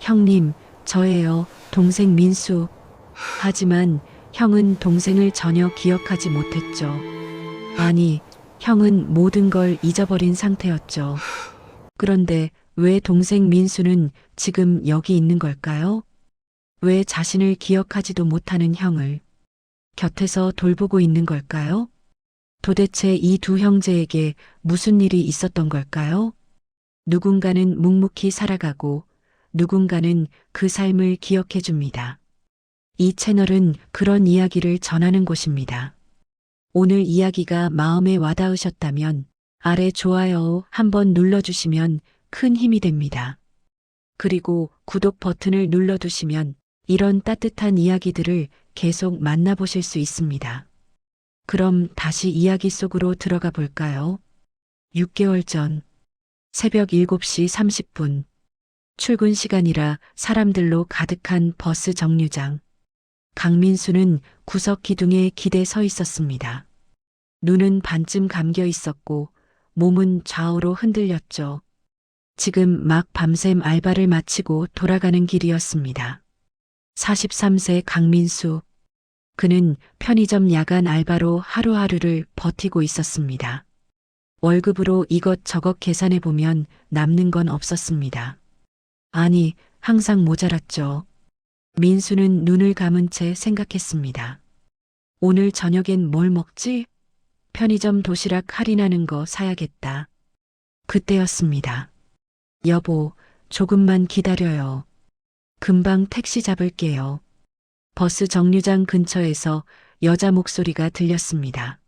형님, 저예요. 동생 민수. 하지만 형은 동생을 전혀 기억하지 못했죠. 아니, 형은 모든 걸 잊어버린 상태였죠. 그런데 왜 동생 민수는 지금 여기 있는 걸까요? 왜 자신을 기억하지도 못하는 형을 곁에서 돌보고 있는 걸까요? 도대체 이 두 형제에게 무슨 일이 있었던 걸까요? 누군가는 묵묵히 살아가고 누군가는 그 삶을 기억해 줍니다. 이 채널은 그런 이야기를 전하는 곳입니다. 오늘 이야기가 마음에 와닿으셨다면 아래 좋아요 한번 눌러주시면 큰 힘이 됩니다. 그리고 구독 버튼을 눌러두시면 이런 따뜻한 이야기들을 계속 만나보실 수 있습니다. 그럼 다시 이야기 속으로 들어가 볼까요? 6개월 전 새벽 7시 30분 출근 시간이라 사람들로 가득한 버스 정류장. 강민수는 구석 기둥에 기대 서 있었습니다. 눈은 반쯤 감겨 있었고 몸은 좌우로 흔들렸죠. 지금 막 밤샘 알바를 마치고 돌아가는 길이었습니다. 43세 강민수. 그는 편의점 야간 알바로 하루하루를 버티고 있었습니다. 월급으로 이것저것 계산해 보면 남는 건 없었습니다. 아니, 항상 모자랐죠. 민수는 눈을 감은 채 생각했습니다. 오늘 저녁엔 뭘 먹지? 편의점 도시락 할인하는 거 사야겠다. 그때였습니다. 여보, 조금만 기다려요. 금방 택시 잡을게요. 버스 정류장 근처에서 여자 목소리가 들렸습니다.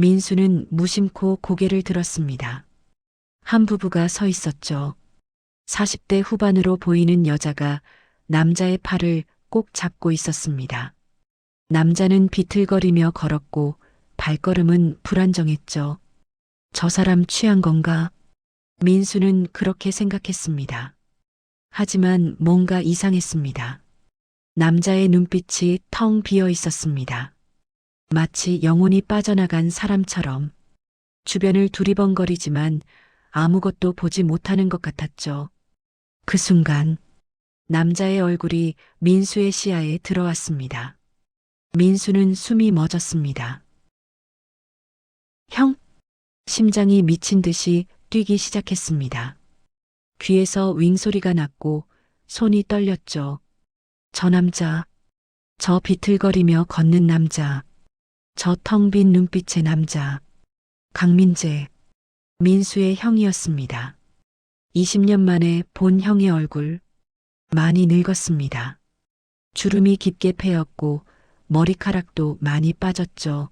민수는 무심코 고개를 들었습니다. 한 부부가 서 있었죠. 40대 후반으로 보이는 여자가 남자의 팔을 꼭 잡고 있었습니다. 남자는 비틀거리며 걸었고 발걸음은 불안정했죠. 저 사람 취한 건가? 민수는 그렇게 생각했습니다. 하지만 뭔가 이상했습니다. 남자의 눈빛이 텅 비어 있었습니다. 마치 영혼이 빠져나간 사람처럼 주변을 두리번거리지만 아무것도 보지 못하는 것 같았죠. 그 순간 남자의 얼굴이 민수의 시야에 들어왔습니다. 민수는 숨이 멎었습니다. 형? 심장이 미친 듯이 뛰기 시작했습니다. 귀에서 윙소리가 났고 손이 떨렸죠. 저 남자, 저 비틀거리며 걷는 남자, 저 텅 빈 눈빛의 남자, 강민재, 민수의 형이었습니다. 20년 만에 본 형의 얼굴, 많이 늙었습니다. 주름이 깊게 패였고 머리카락도 많이 빠졌죠.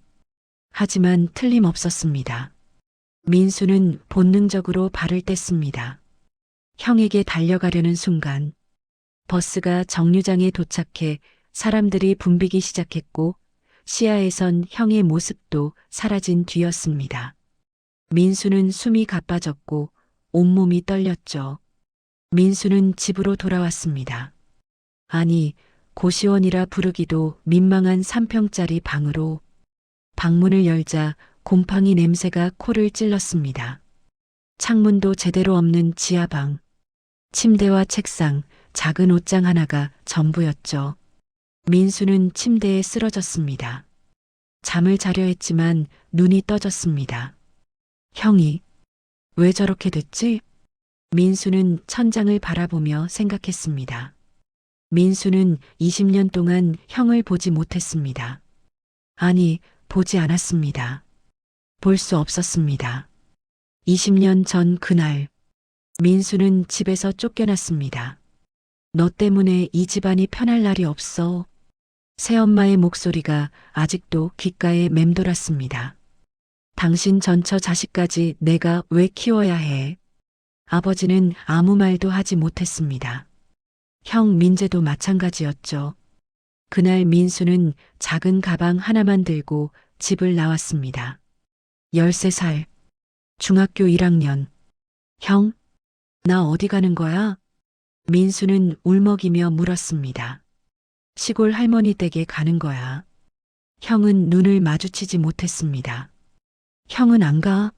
하지만 틀림없었습니다. 민수는 본능적으로 발을 뗐습니다. 형에게 달려가려는 순간 버스가 정류장에 도착해 사람들이 붐비기 시작했고 시야에선 형의 모습도 사라진 뒤였습니다. 민수는 숨이 가빠졌고 온몸이 떨렸죠. 민수는 집으로 돌아왔습니다. 아니, 고시원이라 부르기도 민망한 3평짜리 방으로 방문을 열자 곰팡이 냄새가 코를 찔렀습니다. 창문도 제대로 없는 지하방. 침대와 책상, 작은 옷장 하나가 전부였죠. 민수는 침대에 쓰러졌습니다. 잠을 자려 했지만 눈이 떠졌습니다. 형이 왜 저렇게 됐지? 민수는 천장을 바라보며 생각했습니다. 민수는 20년 동안 형을 보지 못했습니다. 아니, 보지 않았습니다. 볼 수 없었습니다. 20년 전 그날, 민수는 집에서 쫓겨났습니다. 너 때문에 이 집안이 편할 날이 없어. 새엄마의 목소리가 아직도 귓가에 맴돌았습니다. 당신 전처 자식까지 내가 왜 키워야 해? 아버지는 아무 말도 하지 못했습니다. 형 민재도 마찬가지였죠. 그날 민수는 작은 가방 하나만 들고 집을 나왔습니다. 13살, 중학교 1학년. 형, 나 어디 가는 거야? 민수는 울먹이며 물었습니다. 시골 할머니 댁에 가는 거야. 형은 눈을 마주치지 못했습니다. 형은 안 가?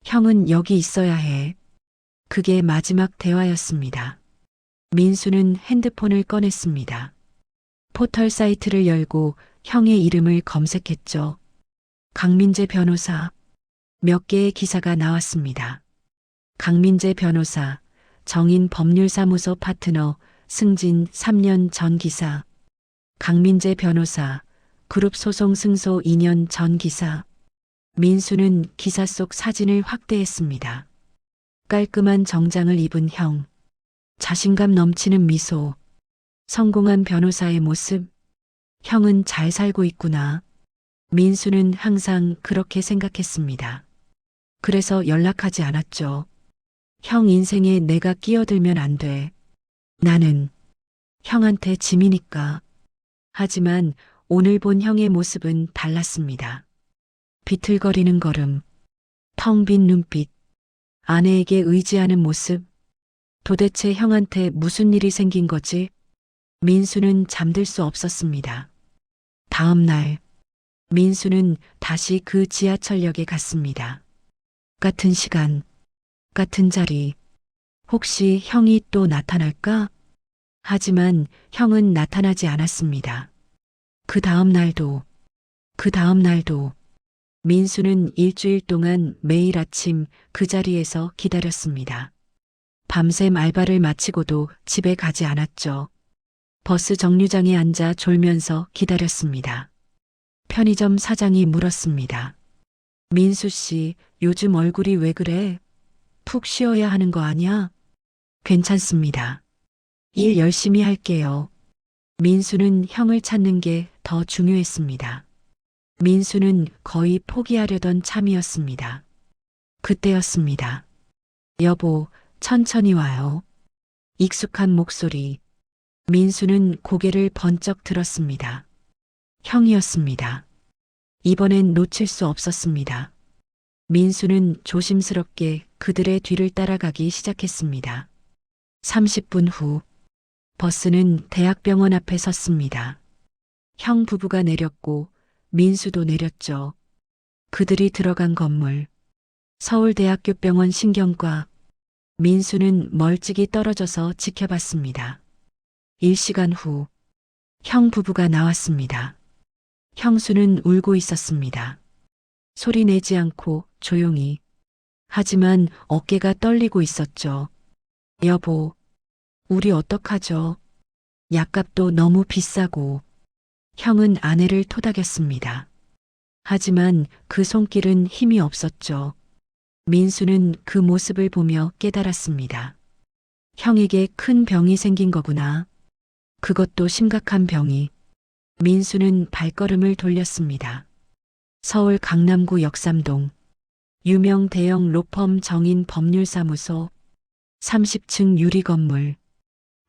형은 여기 있어야 해. 그게 마지막 대화였습니다. 민수는 핸드폰을 꺼냈습니다. 포털 사이트를 열고 형의 이름을 검색했죠. 강민재 변호사. 몇 개의 기사가 나왔습니다. 강민재 변호사, 정인 법률사무소 파트너, 승진 3년 전 기사. 강민재 변호사, 그룹 소송 승소 2년 전 기사. 민수는 기사 속 사진을 확대했습니다. 깔끔한 정장을 입은 형. 자신감 넘치는 미소. 성공한 변호사의 모습. 형은 잘 살고 있구나. 민수는 항상 그렇게 생각했습니다. 그래서 연락하지 않았죠. 형 인생에 내가 끼어들면 안 돼. 나는 형한테 짐이니까. 하지만 오늘 본 형의 모습은 달랐습니다. 비틀거리는 걸음, 텅 빈 눈빛, 아내에게 의지하는 모습. 도대체 형한테 무슨 일이 생긴 거지? 민수는 잠들 수 없었습니다. 다음 날, 민수는 다시 그 지하철역에 갔습니다. 같은 시간, 같은 자리. 혹시 형이 또 나타날까? 하지만 형은 나타나지 않았습니다. 그 다음 날도, 민수는 일주일 동안 매일 아침 그 자리에서 기다렸습니다. 밤샘 알바를 마치고도 집에 가지 않았죠. 버스 정류장에 앉아 졸면서 기다렸습니다. 편의점 사장이 물었습니다. 민수 씨, 요즘 얼굴이 왜 그래? 푹 쉬어야 하는 거 아니야? 괜찮습니다. 일 열심히 할게요. 민수는 형을 찾는 게 더 중요했습니다. 민수는 거의 포기하려던 참이었습니다. 그때였습니다. 여보, 천천히 와요. 익숙한 목소리. 민수는 고개를 번쩍 들었습니다. 형이었습니다. 이번엔 놓칠 수 없었습니다. 민수는 조심스럽게 그들의 뒤를 따라가기 시작했습니다. 30분 후, 버스는 대학병원 앞에 섰습니다. 형 부부가 내렸고 민수도 내렸죠. 그들이 들어간 건물, 서울대학교 병원 신경과. 민수는 멀찍이 떨어져서 지켜봤습니다. 1시간 후, 형 부부가 나왔습니다. 형수는 울고 있었습니다. 소리 내지 않고 조용히. 하지만 어깨가 떨리고 있었죠. 여보, 우리 어떡하죠? 약값도 너무 비싸고. 형은 아내를 토닥였습니다. 하지만 그 손길은 힘이 없었죠. 민수는 그 모습을 보며 깨달았습니다. 형에게 큰 병이 생긴 거구나. 그것도 심각한 병이. 민수는 발걸음을 돌렸습니다. 서울 강남구 역삼동. 유명 대형 로펌 정인 법률사무소. 30층 유리 건물.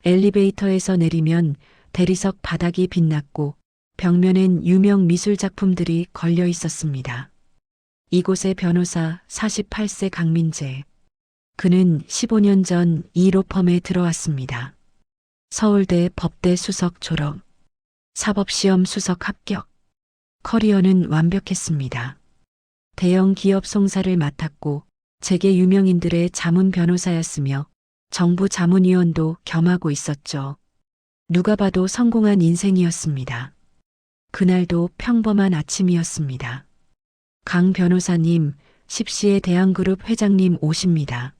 엘리베이터에서 내리면 대리석 바닥이 빛났고 벽면엔 유명 미술 작품들이 걸려 있었습니다. 이곳의 변호사 48세 강민재. 그는 15년 전 이 로펌에 들어왔습니다. 서울대 법대 수석 졸업. 사법시험 수석 합격. 커리어는 완벽했습니다. 대형 기업 송사를 맡았고 재계 유명인들의 자문 변호사였으며 정부 자문위원도 겸하고 있었죠. 누가 봐도 성공한 인생이었습니다. 그날도 평범한 아침이었습니다. 강 변호사님, 10시에 대한그룹 회장님 오십니다.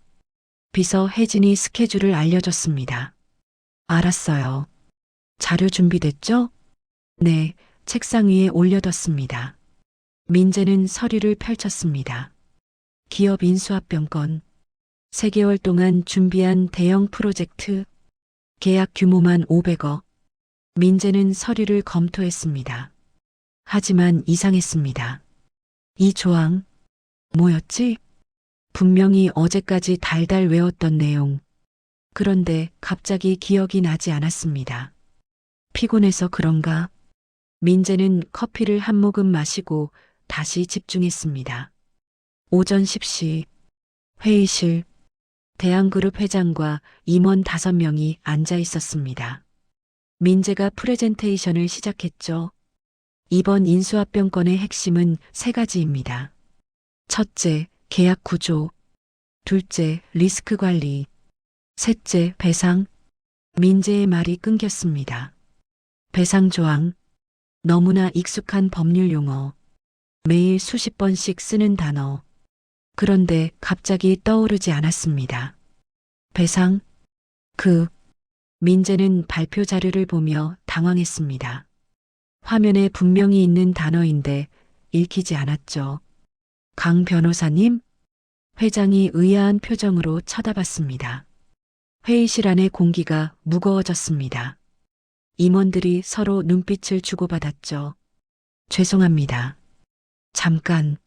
비서 혜진이 스케줄을 알려줬습니다. 알았어요. 자료 준비됐죠? 네, 책상 위에 올려뒀습니다. 민재는 서류를 펼쳤습니다. 기업 인수합병건. 3개월 동안 준비한 대형 프로젝트. 계약 규모만 500억. 민재는 서류를 검토했습니다. 하지만 이상했습니다. 이 조항, 뭐였지? 분명히 어제까지 달달 외웠던 내용. 그런데 갑자기 기억이 나지 않았습니다. 피곤해서 그런가? 민재는 커피를 한 모금 마시고 다시 집중했습니다. 오전 10시, 회의실. 대한그룹 회장과 임원 5명이 앉아 있었습니다. 민재가 프레젠테이션을 시작했죠. 이번 인수합병건의 핵심은 3가지입니다. 첫째, 계약 구조. 둘째, 리스크 관리. 셋째, 배상. 민재의 말이 끊겼습니다. 배상조항, 너무나 익숙한 법률 용어, 매일 수십 번씩 쓰는 단어. 그런데 갑자기 떠오르지 않았습니다. 배상, 민재는 발표 자료를 보며 당황했습니다. 화면에 분명히 있는 단어인데 읽히지 않았죠. 강 변호사님? 회장이 의아한 표정으로 쳐다봤습니다. 회의실 안의 공기가 무거워졌습니다. 임원들이 서로 눈빛을 주고받았죠. 죄송합니다. 잠깐.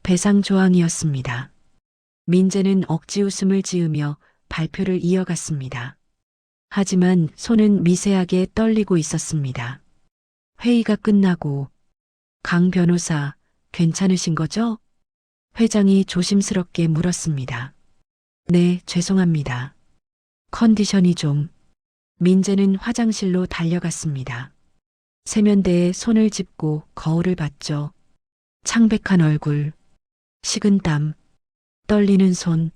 배상 조항이었습니다. 민재는 억지 웃음을 지으며 발표를 이어갔습니다. 하지만 손은 미세하게 떨리고 있었습니다. 회의가 끝나고 강 변호사 괜찮으신 거죠? 회장이 조심스럽게 물었습니다. 네, 죄송합니다. 컨디션이 좀. 민재는 화장실로 달려갔습니다. 세면대에 손을 짚고 거울을 봤죠. 창백한 얼굴, 식은 땀, 떨리는 손.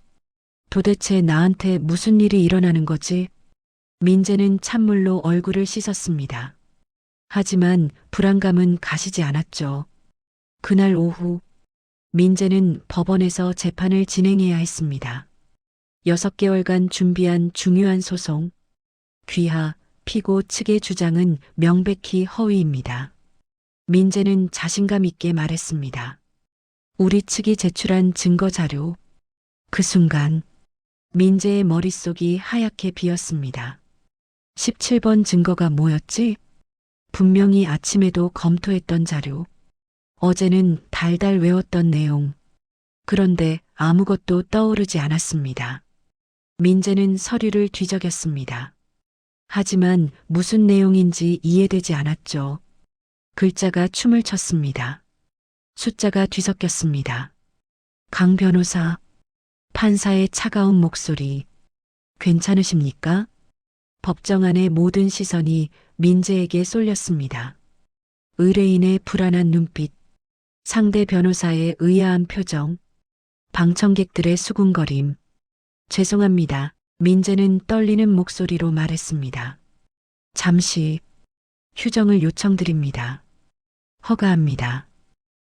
도대체 나한테 무슨 일이 일어나는 거지? 민재는 찬물로 얼굴을 씻었습니다. 하지만 불안감은 가시지 않았죠. 그날 오후, 민재는 법원에서 재판을 진행해야 했습니다. 6개월간 준비한 중요한 소송. 귀하, 피고 측의 주장은 명백히 허위입니다. 민재는 자신감 있게 말했습니다. 우리 측이 제출한 증거 자료. 그 순간 민재의 머릿속이 하얗게 비었습니다. 17번 증거가 뭐였지? 분명히 아침에도 검토했던 자료. 어제는 달달 외웠던 내용. 그런데 아무것도 떠오르지 않았습니다. 민재는 서류를 뒤적였습니다. 하지만 무슨 내용인지 이해되지 않았죠. 글자가 춤을 췄습니다. 숫자가 뒤섞였습니다. 강 변호사, 판사의 차가운 목소리. 괜찮으십니까? 법정 안의 모든 시선이 민재에게 쏠렸습니다. 의뢰인의 불안한 눈빛, 상대 변호사의 의아한 표정, 방청객들의 수군거림. 죄송합니다. 민재는 떨리는 목소리로 말했습니다. 잠시 휴정을 요청드립니다. 허가합니다.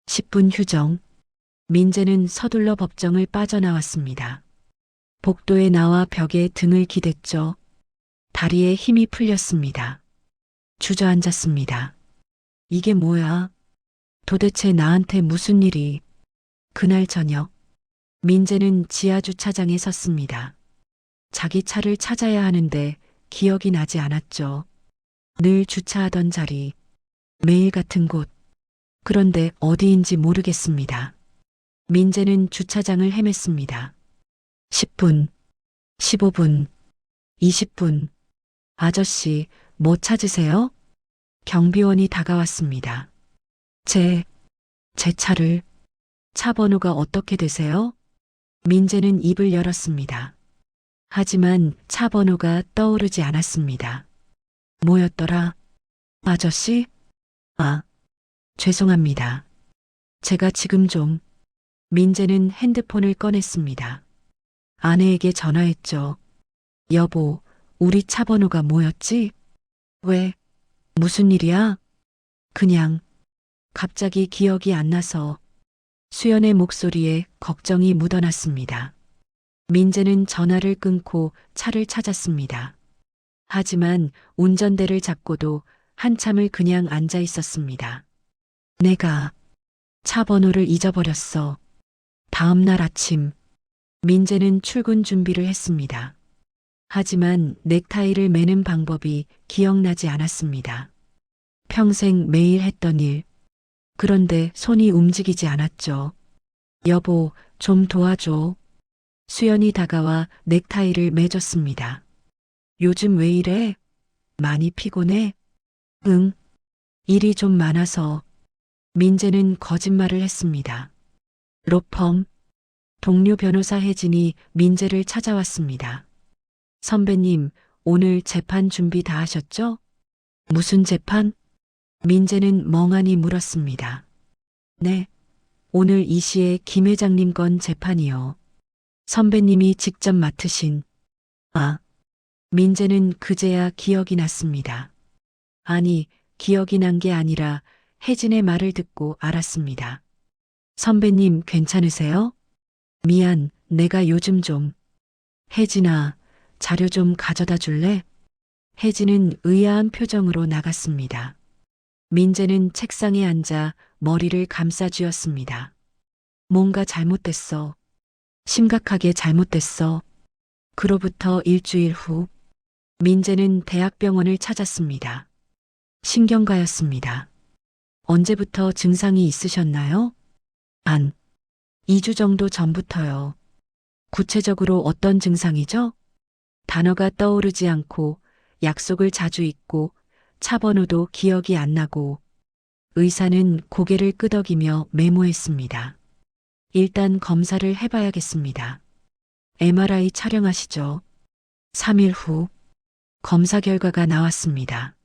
10분 휴정. 민재는 서둘러 법정을 빠져나왔습니다. 복도에 나와 벽에 등을 기댔죠. 다리에 힘이 풀렸습니다. 주저앉았습니다. 이게 뭐야? 도대체 나한테 무슨 일이? 그날 저녁, 민재는 지하 주차장에 섰습니다. 자기 차를 찾아야 하는데 기억이 나지 않았죠. 늘 주차하던 자리, 매일 같은 곳. 그런데 어디인지 모르겠습니다. 민재는 주차장을 헤맸습니다. 10분, 15분, 20분. 아저씨, 뭐 찾으세요? 경비원이 다가왔습니다. 제 차를. 차 번호가 어떻게 되세요? 민재는 입을 열었습니다. 하지만 차 번호가 떠오르지 않았습니다. 뭐였더라? 아저씨? 죄송합니다. 제가 지금 좀. 민재는 핸드폰을 꺼냈습니다. 아내에게 전화했죠. 여보, 우리 차 번호가 뭐였지? 왜? 무슨 일이야? 그냥 갑자기 기억이 안 나서. 수연의 목소리에 걱정이 묻어났습니다. 민재는 전화를 끊고 차를 찾았습니다. 하지만 운전대를 잡고도 한참을 그냥 앉아 있었습니다. 내가 차 번호를 잊어버렸어. 다음 날 아침, 민재는 출근 준비를 했습니다. 하지만 넥타이를 매는 방법이 기억나지 않았습니다. 평생 매일 했던 일. 그런데 손이 움직이지 않았죠. 여보, 좀 도와줘. 수연이 다가와 넥타이를 매줬습니다. 요즘 왜 이래? 많이 피곤해? 응. 일이 좀 많아서. 민재는 거짓말을 했습니다. 로펌. 동료 변호사 혜진이 민재를 찾아왔습니다. 선배님, 오늘 재판 준비 다 하셨죠? 무슨 재판? 민재는 멍하니 물었습니다. 네. 오늘 2시에 김 회장님 건 재판이요. 선배님이 직접 맡으신. 민재는 그제야 기억이 났습니다. 아니, 기억이 난 게 아니라 혜진의 말을 듣고 알았습니다. 선배님 괜찮으세요? 미안, 내가 요즘 좀. 혜진아, 자료 좀 가져다 줄래? 혜진은 의아한 표정으로 나갔습니다. 민재는 책상에 앉아 머리를 감싸 쥐었습니다. 뭔가 잘못됐어. 심각하게 잘못됐어. 그로부터 일주일 후, 민재는 대학병원을 찾았습니다. 신경과였습니다. 언제부터 증상이 있으셨나요? 한 2주 정도 전부터요. 구체적으로 어떤 증상이죠? 단어가 떠오르지 않고 약속을 자주 잊고 차 번호도 기억이 안 나고 의사는 고개를 끄덕이며 메모했습니다. 일단 검사를 해봐야겠습니다. MRI 촬영하시죠. 3일 후 검사 결과가 나왔습니다.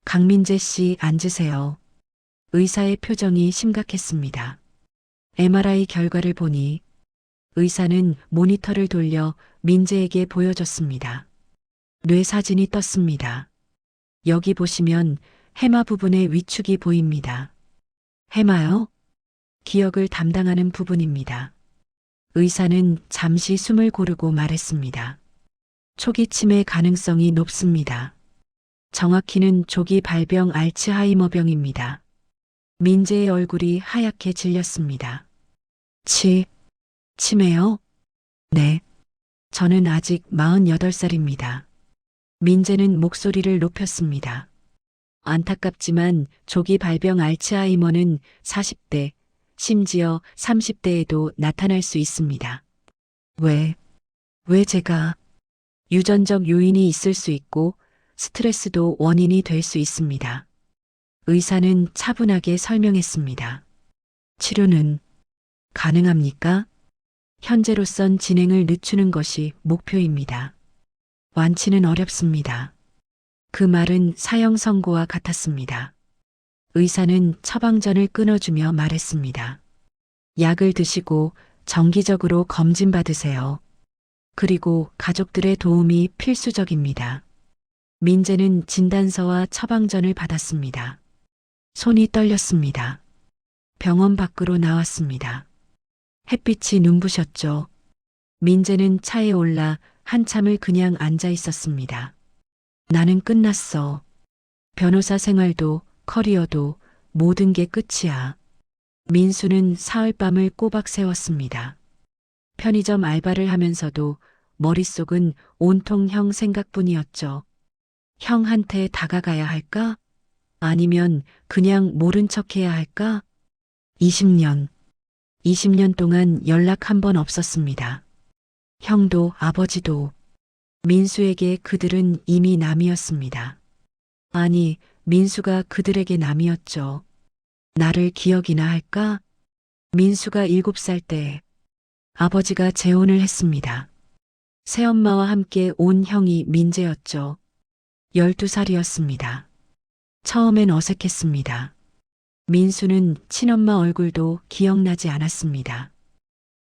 강민재 씨 앉으세요. 의사의 표정이 심각했습니다. MRI 결과를 보니 의사는 모니터를 돌려 민재에게 보여줬습니다. 뇌 사진이 떴습니다. 여기 보시면 해마 부분의 위축이 보입니다. 해마요? 기억을 담당하는 부분입니다. 의사는 잠시 숨을 고르고 말했습니다. 초기 치매 가능성이 높습니다. 정확히는 조기 발병 알츠하이머병입니다. 민재의 얼굴이 하얗게 질렸습니다. 치매요? 네. 저는 아직 48살입니다. 민재는 목소리를 높였습니다. 안타깝지만 조기 발병 알츠하이머는 40대, 심지어 30대에도 나타날 수 있습니다. 왜 제가 유전적 요인이 있을 수 있고 스트레스도 원인이 될 수 있습니다. 의사는 차분하게 설명했습니다. 치료는 가능합니까? 현재로선 진행을 늦추는 것이 목표입니다. 완치는 어렵습니다. 그 말은 사형 선고와 같았습니다. 의사는 처방전을 끊어주며 말했습니다. 약을 드시고 정기적으로 검진받으세요. 그리고 가족들의 도움이 필수적입니다. 민재는 진단서와 처방전을 받았습니다. 손이 떨렸습니다. 병원 밖으로 나왔습니다. 햇빛이 눈부셨죠. 민재는 차에 올라 한참을 그냥 앉아 있었습니다. 나는 끝났어. 변호사 생활도 커리어도 모든 게 끝이야. 민수는 사흘밤을 꼬박 세웠습니다. 편의점 알바를 하면서도 머릿속은 온통 형 생각뿐이었죠. 형한테 다가가야 할까? 아니면 그냥 모른 척해야 할까? 20년 동안 연락 한 번 없었습니다. 형도 아버지도. 민수에게 그들은 이미 남이었습니다. 아니, 민수가 그들에게 남이었죠. 나를 기억이나 할까? 민수가 7살 때 아버지가 재혼을 했습니다. 새엄마와 함께 온 형이 민재였죠. 12살이었습니다. 처음엔 어색했습니다. 민수는 친엄마 얼굴도 기억나지 않았습니다.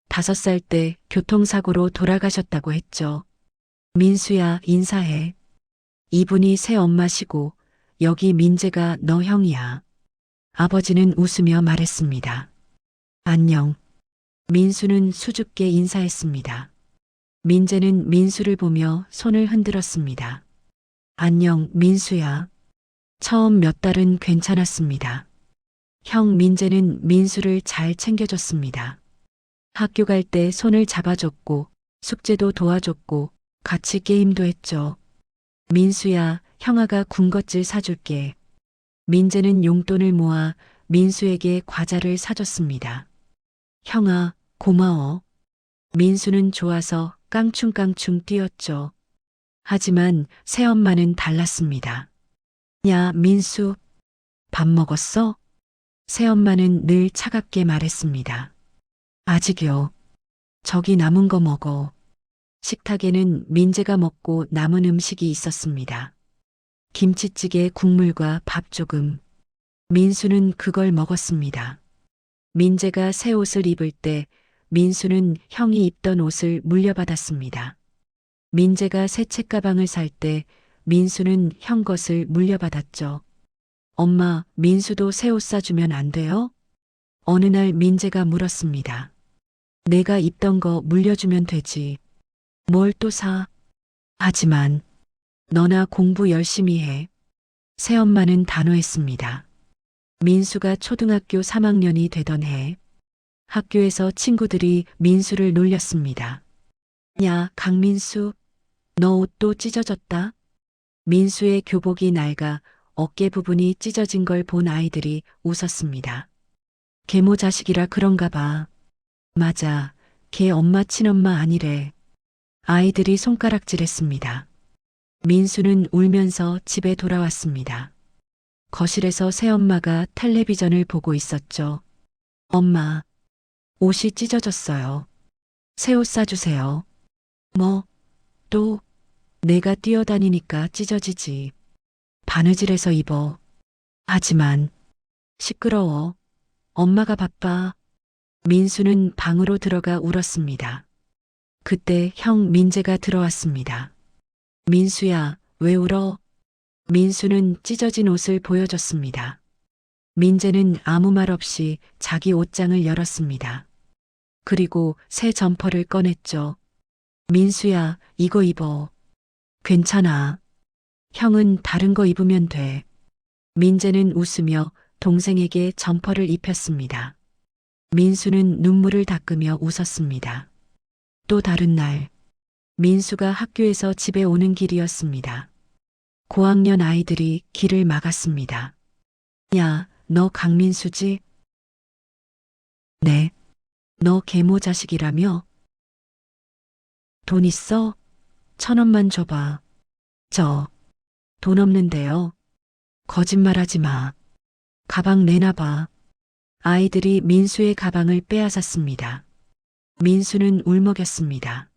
5살 때 교통사고로 돌아가셨다고 했죠. 민수야, 인사해. 이분이 새엄마시고 여기 민재가 너 형이야. 아버지는 웃으며 말했습니다. 안녕. 민수는 수줍게 인사했습니다. 민재는 민수를 보며 손을 흔들었습니다. 안녕, 민수야. 처음 몇 달은 괜찮았습니다. 형 민재는 민수를 잘 챙겨줬습니다. 학교 갈 때 손을 잡아줬고 숙제도 도와줬고 같이 게임도 했죠. 민수야, 형아가 군것질 사줄게. 민재는 용돈을 모아 민수에게 과자를 사줬습니다. 형아, 고마워. 민수는 좋아서 깡충깡충 뛰었죠. 하지만 새엄마는 달랐습니다. 야, 민수, 밥 먹었어? 새엄마는 늘 차갑게 말했습니다. 아직요. 저기 남은 거 먹어. 식탁에는 민재가 먹고 남은 음식이 있었습니다. 김치찌개 국물과 밥 조금. 민수는 그걸 먹었습니다. 민재가 새 옷을 입을 때 민수는 형이 입던 옷을 물려받았습니다. 민재가 새 책가방을 살 때 민수는 형 것을 물려받았죠. 엄마, 민수도 새 옷 사주면 안 돼요? 어느 날 민재가 물었습니다. 내가 입던 거 물려주면 되지. 뭘 또 사? 하지만 너나 공부 열심히 해. 새엄마는 단호했습니다. 민수가 초등학교 3학년이 되던 해 학교에서 친구들이 민수를 놀렸습니다. 야, 강민수, 너 옷도 찢어졌다. 민수의 교복이 낡아 어깨 부분이 찢어진 걸 본 아이들이 웃었습니다. 계모 자식이라 그런가 봐. 맞아, 걔 엄마 친엄마 아니래. 아이들이 손가락질했습니다. 민수는 울면서 집에 돌아왔습니다. 거실에서 새엄마가 텔레비전을 보고 있었죠. 엄마, 옷이 찢어졌어요. 새 옷 사주세요. 뭐, 또, 내가 뛰어다니니까 찢어지지. 바느질해서 입어. 하지만, 시끄러워. 엄마가 바빠. 민수는 방으로 들어가 울었습니다. 그때 형 민재가 들어왔습니다. 민수야, 왜 울어? 민수는 찢어진 옷을 보여줬습니다. 민재는 아무 말 없이 자기 옷장을 열었습니다. 그리고 새 점퍼를 꺼냈죠. 민수야, 이거 입어. 괜찮아. 형은 다른 거 입으면 돼. 민재는 웃으며 동생에게 점퍼를 입혔습니다. 민수는 눈물을 닦으며 웃었습니다. 또 다른 날, 민수가 학교에서 집에 오는 길이었습니다. 고학년 아이들이 길을 막았습니다. 야, 너 강민수지? 네. 너 계모 자식이라며? 돈 있어? 1,000원만 줘봐. 돈 없는데요. 거짓말하지 마. 가방 내놔봐. 아이들이 민수의 가방을 빼앗았습니다. 민수는 울먹였습니다.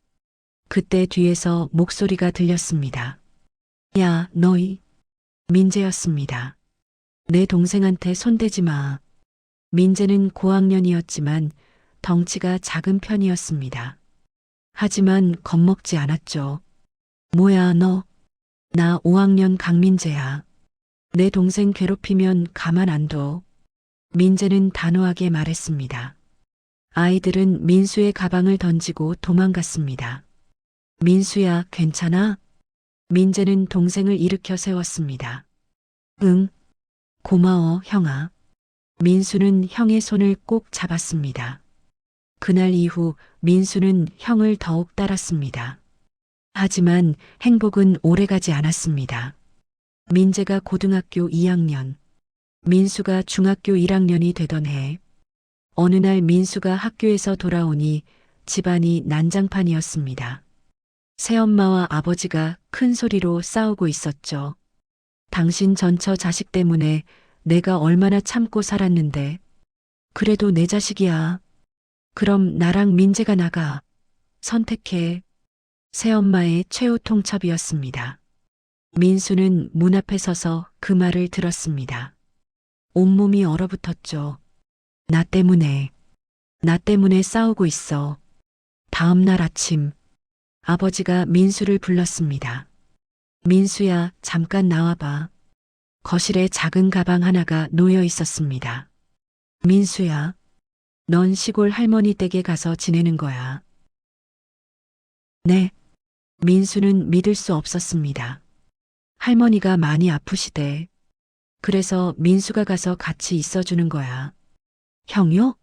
그때 뒤에서 목소리가 들렸습니다. 야, 너희. 민재였습니다. 내 동생한테 손대지 마. 민재는 고학년이었지만 덩치가 작은 편이었습니다. 하지만 겁먹지 않았죠. 뭐야, 너. 나 5학년 강민재야. 내 동생 괴롭히면 가만 안 둬. 민재는 단호하게 말했습니다. 아이들은 민수의 가방을 던지고 도망갔습니다. 민수야, 괜찮아? 민재는 동생을 일으켜 세웠습니다. 응, 고마워, 형아. 민수는 형의 손을 꼭 잡았습니다. 그날 이후 민수는 형을 더욱 따랐습니다. 하지만 행복은 오래가지 않았습니다. 민재가 고등학교 2학년, 민수가 중학교 1학년이 되던 해, 어느 날 민수가 학교에서 돌아오니 집안이 난장판이었습니다. 새엄마와 아버지가 큰 소리로 싸우고 있었죠. 당신 전처 자식 때문에 내가 얼마나 참고 살았는데. 그래도 내 자식이야. 그럼 나랑 민재가 나가. 선택해. 새엄마의 최후 통첩이었습니다. 민수는 문 앞에 서서 그 말을 들었습니다. 온몸이 얼어붙었죠. 나 때문에 싸우고 있어. 다음 날 아침, 아버지가 민수를 불렀습니다. 민수야, 잠깐 나와봐. 거실에 작은 가방 하나가 놓여 있었습니다. 민수야, 넌 시골 할머니 댁에 가서 지내는 거야. 네. 민수는 믿을 수 없었습니다. 할머니가 많이 아프시대. 그래서 민수가 가서 같이 있어주는 거야. 형요?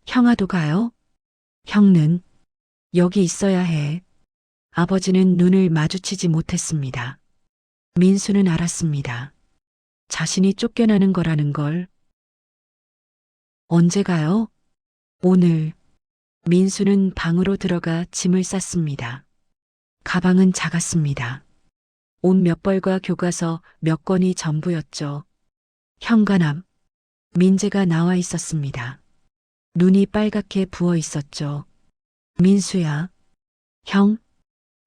형아도 가요? 형는 여기 있어야 해. 아버지는 눈을 마주치지 못했습니다. 민수는 알았습니다. 자신이 쫓겨나는 거라는 걸. 언제 가요? 오늘. 민수는 방으로 들어가 짐을 쌌습니다. 가방은 작았습니다. 옷 몇 벌과 교과서 몇 권이 전부였죠. 현관앞, 민재가 나와 있었습니다. 눈이 빨갛게 부어 있었죠. 민수야. 형?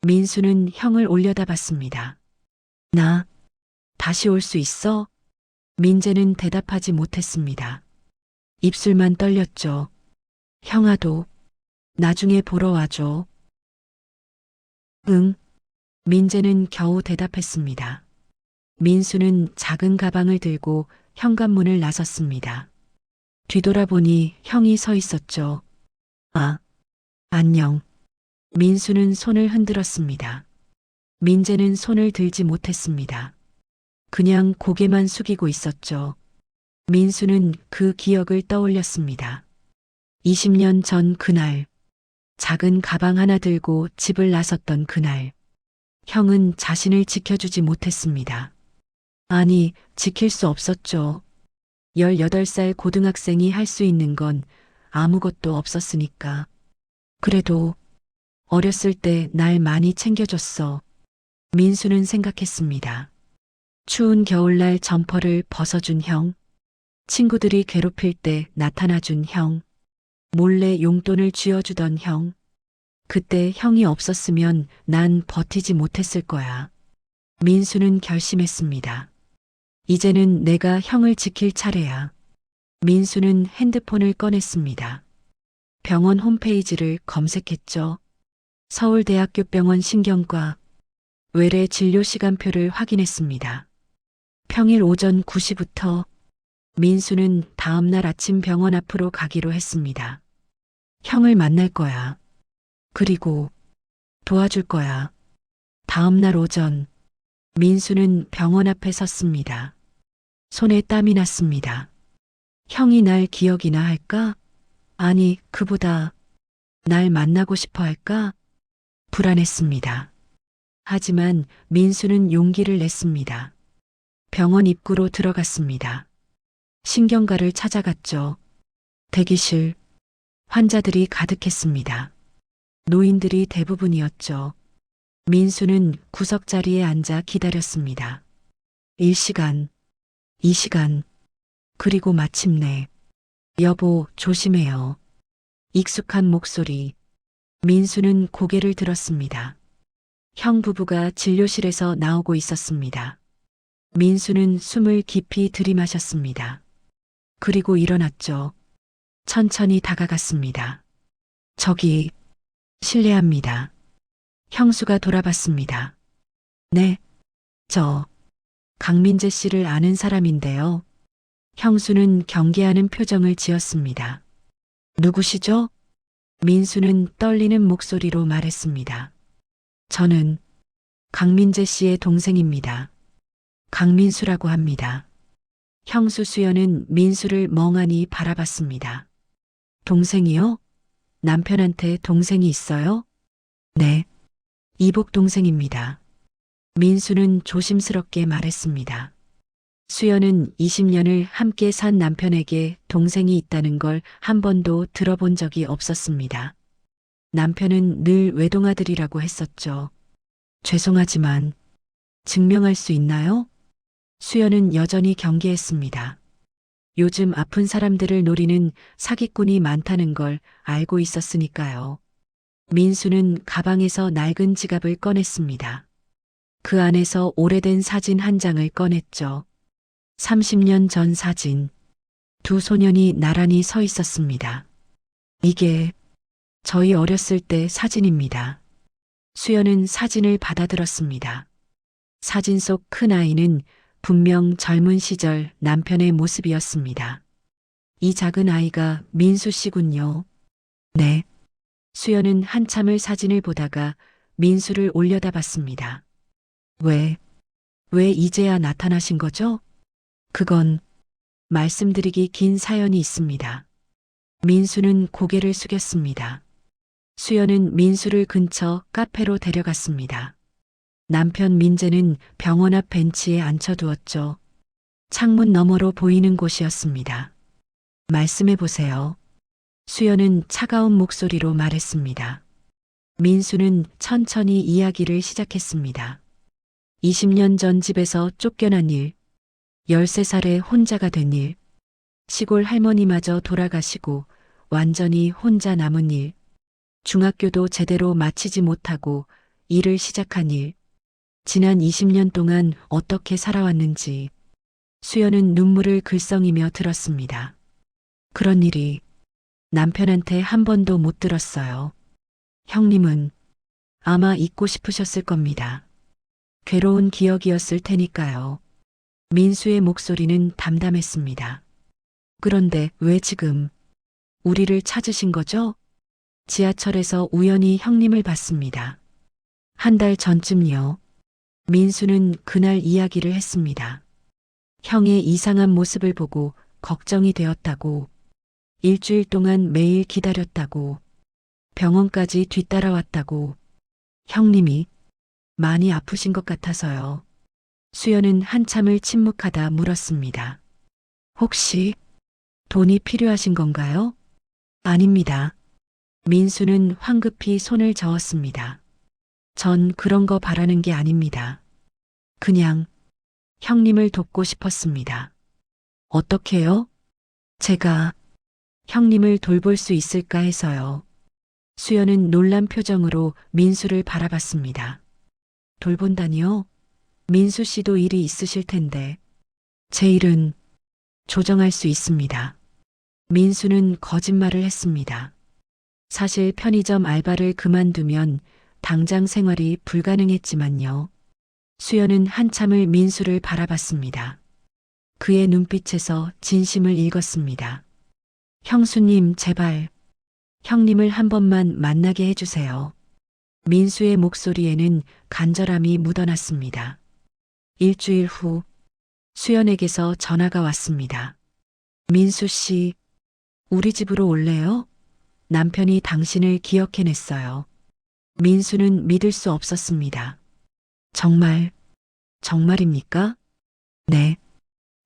민수는 형을 올려다봤습니다. 나 다시 올 수 있어? 민재는 대답하지 못했습니다. 입술만 떨렸죠. 형아도 나중에 보러 와줘. 응. 민재는 겨우 대답했습니다. 민수는 작은 가방을 들고 현관문을 나섰습니다. 뒤돌아보니 형이 서 있었죠. 아, 안녕. 민수는 손을 흔들었습니다. 민재는 손을 들지 못했습니다. 그냥 고개만 숙이고 있었죠. 민수는 그 기억을 떠올렸습니다. 20년 전 그날, 작은 가방 하나 들고 집을 나섰던 그날, 형은 자신을 지켜주지 못했습니다. 아니, 지킬 수 없었죠. 18살 고등학생이 할 수 있는 건 아무것도 없었으니까. 그래도 어렸을 때 날 많이 챙겨줬어. 민수는 생각했습니다. 추운 겨울날 점퍼를 벗어준 형, 친구들이 괴롭힐 때 나타나준 형, 몰래 용돈을 쥐어주던 형. 그때 형이 없었으면 난 버티지 못했을 거야. 민수는 결심했습니다. 이제는 내가 형을 지킬 차례야. 민수는 핸드폰을 꺼냈습니다. 병원 홈페이지를 검색했죠. 서울대학교 병원 신경과 외래 진료 시간표를 확인했습니다. 평일 오전 9시부터 민수는 다음날 아침 병원 앞으로 가기로 했습니다. 형을 만날 거야. 그리고 도와줄 거야. 다음날 오전 민수는 병원 앞에 섰습니다. 손에 땀이 났습니다. 형이 날 기억이나 할까? 아니, 그보다 날 만나고 싶어 할까? 불안했습니다. 하지만 민수는 용기를 냈습니다. 병원 입구로 들어갔습니다. 신경과를 찾아갔죠. 대기실, 환자들이 가득했습니다. 노인들이 대부분이었죠. 민수는 구석 자리에 앉아 기다렸습니다. 1시간, 2시간, 그리고 마침내, 여보, 조심해요. 익숙한 목소리. 민수는 고개를 들었습니다. 형 부부가 진료실에서 나오고 있었습니다. 민수는 숨을 깊이 들이마셨습니다. 그리고 일어났죠. 천천히 다가갔습니다. 저기, 실례합니다. 형수가 돌아봤습니다. 네, 저, 강민재 씨를 아는 사람인데요. 형수는 경계하는 표정을 지었습니다. 누구시죠? 민수는 떨리는 목소리로 말했습니다. 저는 강민재 씨의 동생입니다. 강민수라고 합니다. 형수 수연은 민수를 멍하니 바라봤습니다. 동생이요? 남편한테 동생이 있어요? 네, 이복 동생입니다. 민수는 조심스럽게 말했습니다. 수연은 20년을 함께 산 남편에게 동생이 있다는 걸 한 번도 들어본 적이 없었습니다. 남편은 늘 외동아들이라고 했었죠. 죄송하지만 증명할 수 있나요? 수연은 여전히 경계했습니다. 요즘 아픈 사람들을 노리는 사기꾼이 많다는 걸 알고 있었으니까요. 민수는 가방에서 낡은 지갑을 꺼냈습니다. 그 안에서 오래된 사진 한 장을 꺼냈죠. 30년 전 사진. 두 소년이 나란히 서 있었습니다. 이게 저희 어렸을 때 사진입니다. 수연은 사진을 받아들었습니다. 사진 속 큰 아이는 분명 젊은 시절 남편의 모습이었습니다. 이 작은 아이가 민수 씨군요. 네. 수연은 한참을 사진을 보다가 민수를 올려다봤습니다. 왜 이제야 나타나신 거죠? 그건 말씀드리기 긴 사연이 있습니다. 민수는 고개를 숙였습니다. 수연은 민수를 근처 카페로 데려갔습니다. 남편 민재는 병원 앞 벤치에 앉혀두었죠. 창문 너머로 보이는 곳이었습니다. 말씀해 보세요. 수연은 차가운 목소리로 말했습니다. 민수는 천천히 이야기를 시작했습니다. 20년 전 집에서 쫓겨난 일, 13살에 혼자가 된 일, 시골 할머니마저 돌아가시고 완전히 혼자 남은 일, 중학교도 제대로 마치지 못하고 일을 시작한 일, 지난 20년 동안 어떻게 살아왔는지. 수연은 눈물을 글썽이며 들었습니다. 그런 일이 남편한테 한 번도 못 들었어요. 형님은 아마 잊고 싶으셨을 겁니다. 괴로운 기억이었을 테니까요. 민수의 목소리는 담담했습니다. 그런데 왜 지금 우리를 찾으신 거죠? 지하철에서 우연히 형님을 봤습니다. 한 달 전쯤요. 민수는 그날 이야기를 했습니다. 형의 이상한 모습을 보고 걱정이 되었다고, 일주일 동안 매일 기다렸다고, 병원까지 뒤따라왔다고, 형님이 많이 아프신 것 같아서요. 수연은 한참을 침묵하다 물었습니다. 혹시 돈이 필요하신 건가요? 아닙니다. 민수는 황급히 손을 저었습니다. 전 그런 거 바라는 게 아닙니다. 그냥 형님을 돕고 싶었습니다. 어떻게요? 제가 형님을 돌볼 수 있을까 해서요. 수연은 놀란 표정으로 민수를 바라봤습니다. 돌본다니요? 민수 씨도 일이 있으실 텐데. 제 일은 조정할 수 있습니다. 민수는 거짓말을 했습니다. 사실 편의점 알바를 그만두면 당장 생활이 불가능했지만요. 수연은 한참을 민수를 바라봤습니다. 그의 눈빛에서 진심을 읽었습니다. 형수님, 제발 형님을 한 번만 만나게 해주세요. 민수의 목소리에는 간절함이 묻어났습니다. 일주일 후 수연에게서 전화가 왔습니다. 민수 씨, 우리 집으로 올래요? 남편이 당신을 기억해냈어요. 민수는 믿을 수 없었습니다. 정말입니까? 네.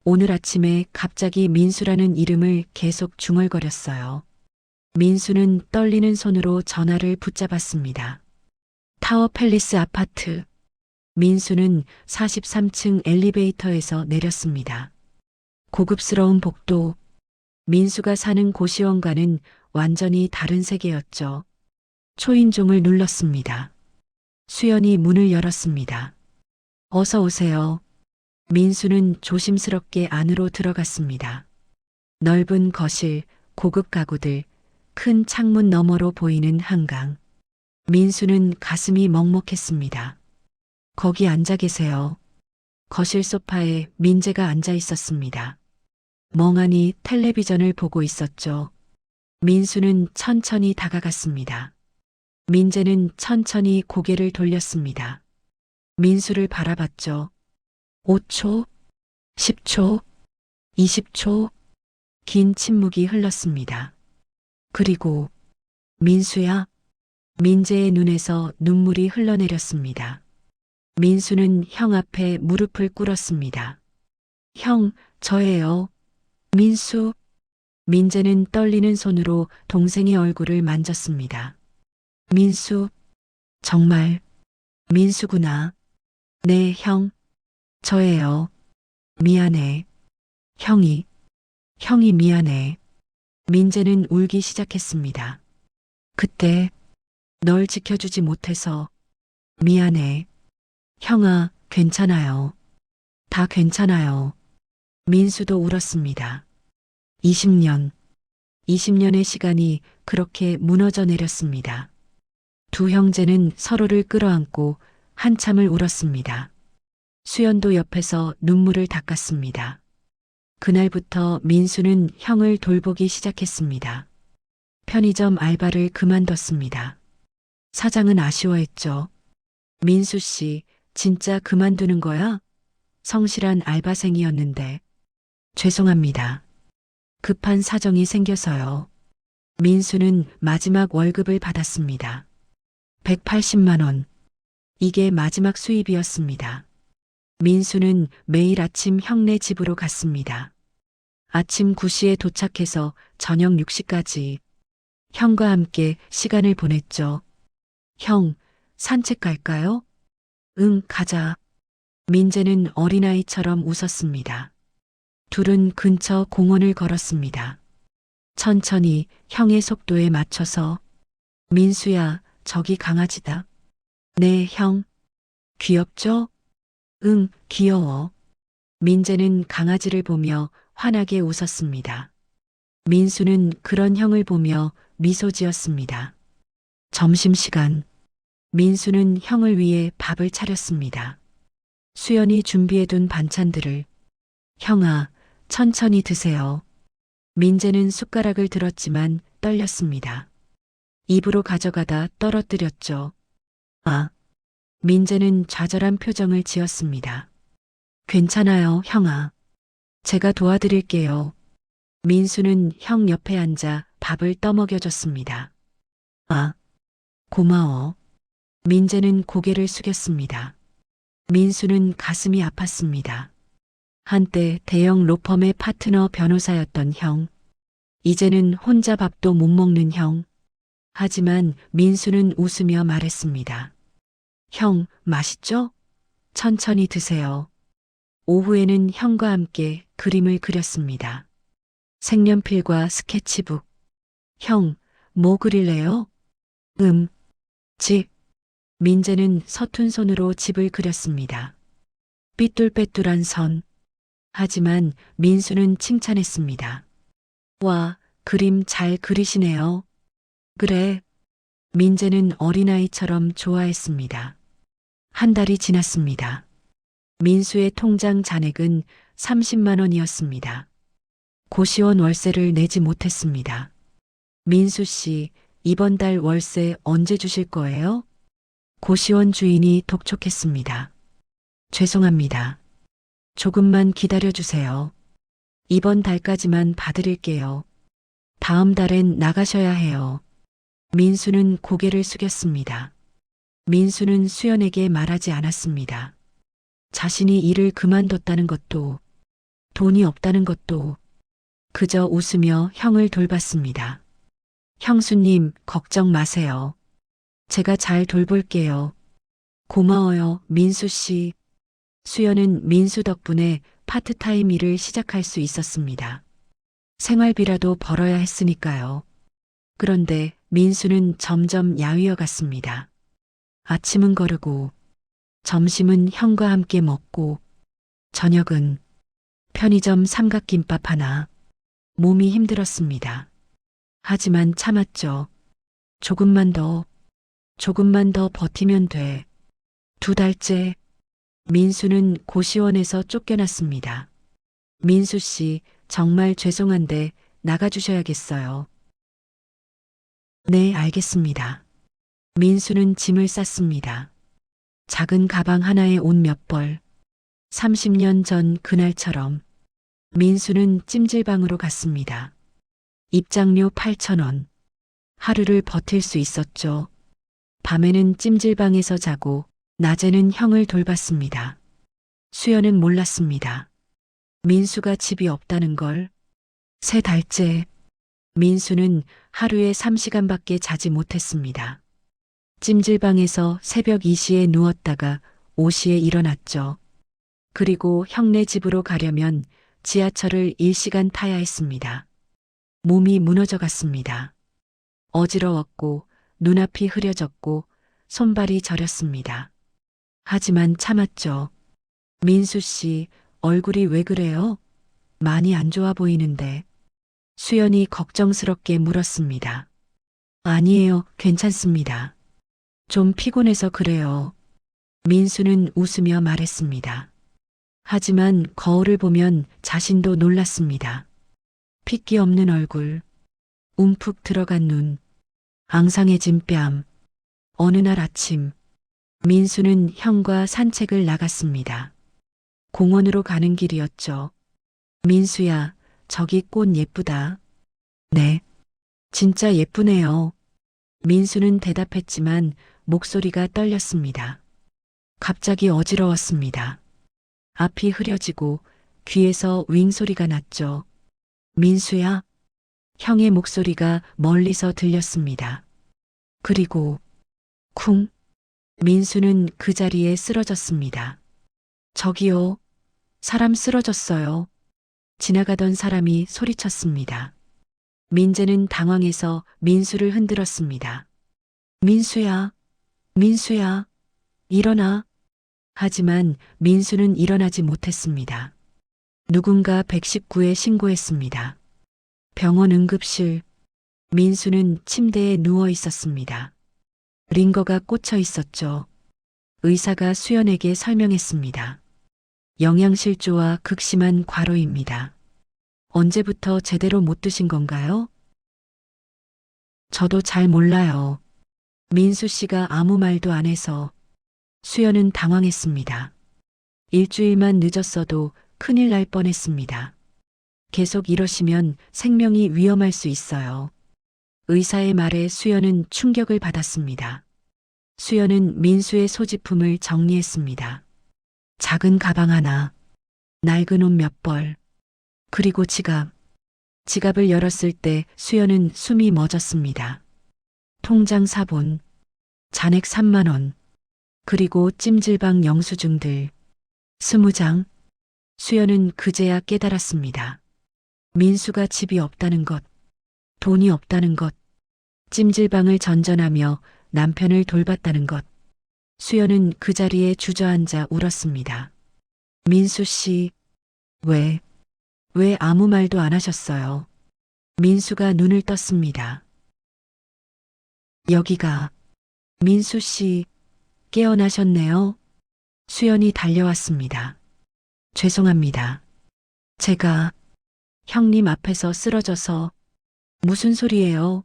오늘 아침에 갑자기 민수라는 이름을 계속 중얼거렸어요. 민수는 떨리는 손으로 전화를 붙잡았습니다. 타워 팰리스 아파트. 민수는 43층 엘리베이터에서 내렸습니다. 고급스러운 복도. 민수가 사는 고시원과는 완전히 다른 세계였죠. 초인종을 눌렀습니다. 수연이 문을 열었습니다. 어서 오세요. 민수는 조심스럽게 안으로 들어갔습니다. 넓은 거실, 고급 가구들, 큰 창문 너머로 보이는 한강. 민수는 가슴이 먹먹했습니다. 거기 앉아 계세요. 거실 소파에 민재가 앉아 있었습니다. 멍하니 텔레비전을 보고 있었죠. 민수는 천천히 다가갔습니다. 민재는 천천히 고개를 돌렸습니다. 민수를 바라봤죠. 5초, 10초, 20초, 긴 침묵이 흘렀습니다. 그리고 민수야, 민재의 눈에서 눈물이 흘러내렸습니다. 민수는 형 앞에 무릎을 꿇었습니다. 형, 저예요. 민수. 민재는 떨리는 손으로 동생의 얼굴을 만졌습니다. 민수, 정말 민수구나. 네, 형. 저예요. 미안해. 형이 미안해. 민재는 울기 시작했습니다. 그때 널 지켜주지 못해서 미안해. 형아, 괜찮아요. 다 괜찮아요. 민수도 울었습니다. 20년의 시간이 그렇게 무너져 내렸습니다. 두 형제는 서로를 끌어안고 한참을 울었습니다. 수연도 옆에서 눈물을 닦았습니다. 그날부터 민수는 형을 돌보기 시작했습니다. 편의점 알바를 그만뒀습니다. 사장은 아쉬워했죠. 민수 씨, 진짜 그만두는 거야? 성실한 알바생이었는데. 죄송합니다. 급한 사정이 생겨서요. 민수는 마지막 월급을 받았습니다. 180만 원. 이게 마지막 수입이었습니다. 민수는 매일 아침 형네 집으로 갔습니다. 아침 9시에 도착해서 저녁 6시까지 형과 함께 시간을 보냈죠. 형, 산책 갈까요? 응, 가자. 민재는 어린아이처럼 웃었습니다. 둘은 근처 공원을 걸었습니다. 천천히 형의 속도에 맞춰서 민수야, 저기 강아지다. 네, 형. 귀엽죠? 응, 귀여워. 민재는 강아지를 보며 환하게 웃었습니다. 민수는 그런 형을 보며 미소 지었습니다. 점심시간. 민수는 형을 위해 밥을 차렸습니다. 수연이 준비해둔 반찬들을. 형아, 천천히 드세요. 민재는 숟가락을 들었지만 떨렸습니다. 입으로 가져가다 떨어뜨렸죠. 아, 민재는 좌절한 표정을 지었습니다. 괜찮아요, 형아. 제가 도와드릴게요. 민수는 형 옆에 앉아 밥을 떠먹여줬습니다. 아, 고마워. 민재는 고개를 숙였습니다. 민수는 가슴이 아팠습니다. 한때 대형 로펌의 파트너 변호사였던 형. 이제는 혼자 밥도 못 먹는 형. 하지만 민수는 웃으며 말했습니다. 형, 맛있죠? 천천히 드세요. 오후에는 형과 함께 그림을 그렸습니다. 색연필과 스케치북. 형, 뭐 그릴래요? 집. 민재는 서툰 손으로 집을 그렸습니다. 삐뚤빼뚤한 선. 하지만 민수는 칭찬했습니다. 와, 그림 잘 그리시네요. 그래. 민재는 어린아이처럼 좋아했습니다. 한 달이 지났습니다. 민수의 통장 잔액은 30만 원이었습니다. 고시원 월세를 내지 못했습니다. 민수 씨, 이번 달 월세 언제 주실 거예요? 고시원 주인이 독촉했습니다. 죄송합니다. 조금만 기다려 주세요. 이번 달까지만 봐드릴게요. 다음 달엔 나가셔야 해요. 민수는 고개를 숙였습니다. 민수는 수연에게 말하지 않았습니다. 자신이 일을 그만뒀다는 것도, 돈이 없다는 것도, 그저 웃으며 형을 돌봤습니다. 형수님, 걱정 마세요. 제가 잘 돌볼게요. 고마워요, 민수 씨. 수연은 민수 덕분에 파트타임 일을 시작할 수 있었습니다. 생활비라도 벌어야 했으니까요. 그런데 민수는 점점 야위어 갔습니다. 아침은 거르고, 점심은 형과 함께 먹고, 저녁은 편의점 삼각김밥 하나. 몸이 힘들었습니다. 하지만 참았죠. 조금만 더 버티면 돼. 2달째. 민수는 고시원에서 쫓겨났습니다. 민수 씨, 정말 죄송한데 나가주셔야겠어요. 네, 알겠습니다. 민수는 짐을 쌌습니다. 작은 가방 하나에 옷 몇 벌. 30년 전 그날처럼 민수는 찜질방으로 갔습니다. 입장료 8,000원. 하루를 버틸 수 있었죠. 밤에는 찜질방에서 자고 낮에는 형을 돌봤습니다. 수연은 몰랐습니다. 민수가 집이 없다는 걸. 3달째. 민수는 하루에 3시간밖에 자지 못했습니다. 찜질방에서 새벽 2시에 누웠다가 5시에 일어났죠. 그리고 형네 집으로 가려면 지하철을 1시간 타야 했습니다. 몸이 무너져 갔습니다. 어지러웠고 눈앞이 흐려졌고 손발이 저렸습니다. 하지만 참았죠. 민수 씨, 얼굴이 왜 그래요? 많이 안 좋아 보이는데. 수연이 걱정스럽게 물었습니다. 아니에요, 괜찮습니다. 좀 피곤해서 그래요. 민수는 웃으며 말했습니다. 하지만 거울을 보면 자신도 놀랐습니다. 핏기 없는 얼굴, 움푹 들어간 눈, 앙상해진 뺨. 어느 날 아침, 민수는 형과 산책을 나갔습니다. 공원으로 가는 길이었죠. 민수야, 저기 꽃 예쁘다. 네, 진짜 예쁘네요. 민수는 대답했지만 목소리가 떨렸습니다. 갑자기 어지러웠습니다. 앞이 흐려지고 귀에서 윙 소리가 났죠. 민수야? 형의 목소리가 멀리서 들렸습니다. 그리고 쿵. 민수는 그 자리에 쓰러졌습니다. 저기요. 사람 쓰러졌어요. 지나가던 사람이 소리쳤습니다. 민재는 당황해서 민수를 흔들었습니다. 민수야, 민수야, 일어나. 하지만 민수는 일어나지 못했습니다. 누군가 119에 신고했습니다. 병원 응급실. 민수는 침대에 누워 있었습니다. 링거가 꽂혀 있었죠. 의사가 수연에게 설명했습니다. 영양실조와 극심한 과로입니다. 언제부터 제대로 못 드신 건가요? 저도 잘 몰라요. 민수 씨가 아무 말도 안 해서 수연은 당황했습니다. 일주일만 늦었어도 큰일 날 뻔했습니다. 계속 이러시면 생명이 위험할 수 있어요. 의사의 말에 수연은 충격을 받았습니다. 수연은 민수의 소지품을 정리했습니다. 작은 가방 하나, 낡은 옷 몇 벌, 그리고 지갑. 지갑을 열었을 때 수연은 숨이 멎었습니다. 통장 사본, 잔액 3만 원, 그리고 찜질방 영수증들 20장. 수연은 그제야 깨달았습니다. 민수가 집이 없다는 것, 돈이 없다는 것, 찜질방을 전전하며 남편을 돌봤다는 것. 수연은 그 자리에 주저앉아 울었습니다. 민수 씨, 왜 아무 말도 안 하셨어요? 민수가 눈을 떴습니다. 여기가, 민수 씨, 깨어나셨네요. 수연이 달려왔습니다. 죄송합니다. 제가 형님 앞에서 쓰러져서. 무슨 소리예요?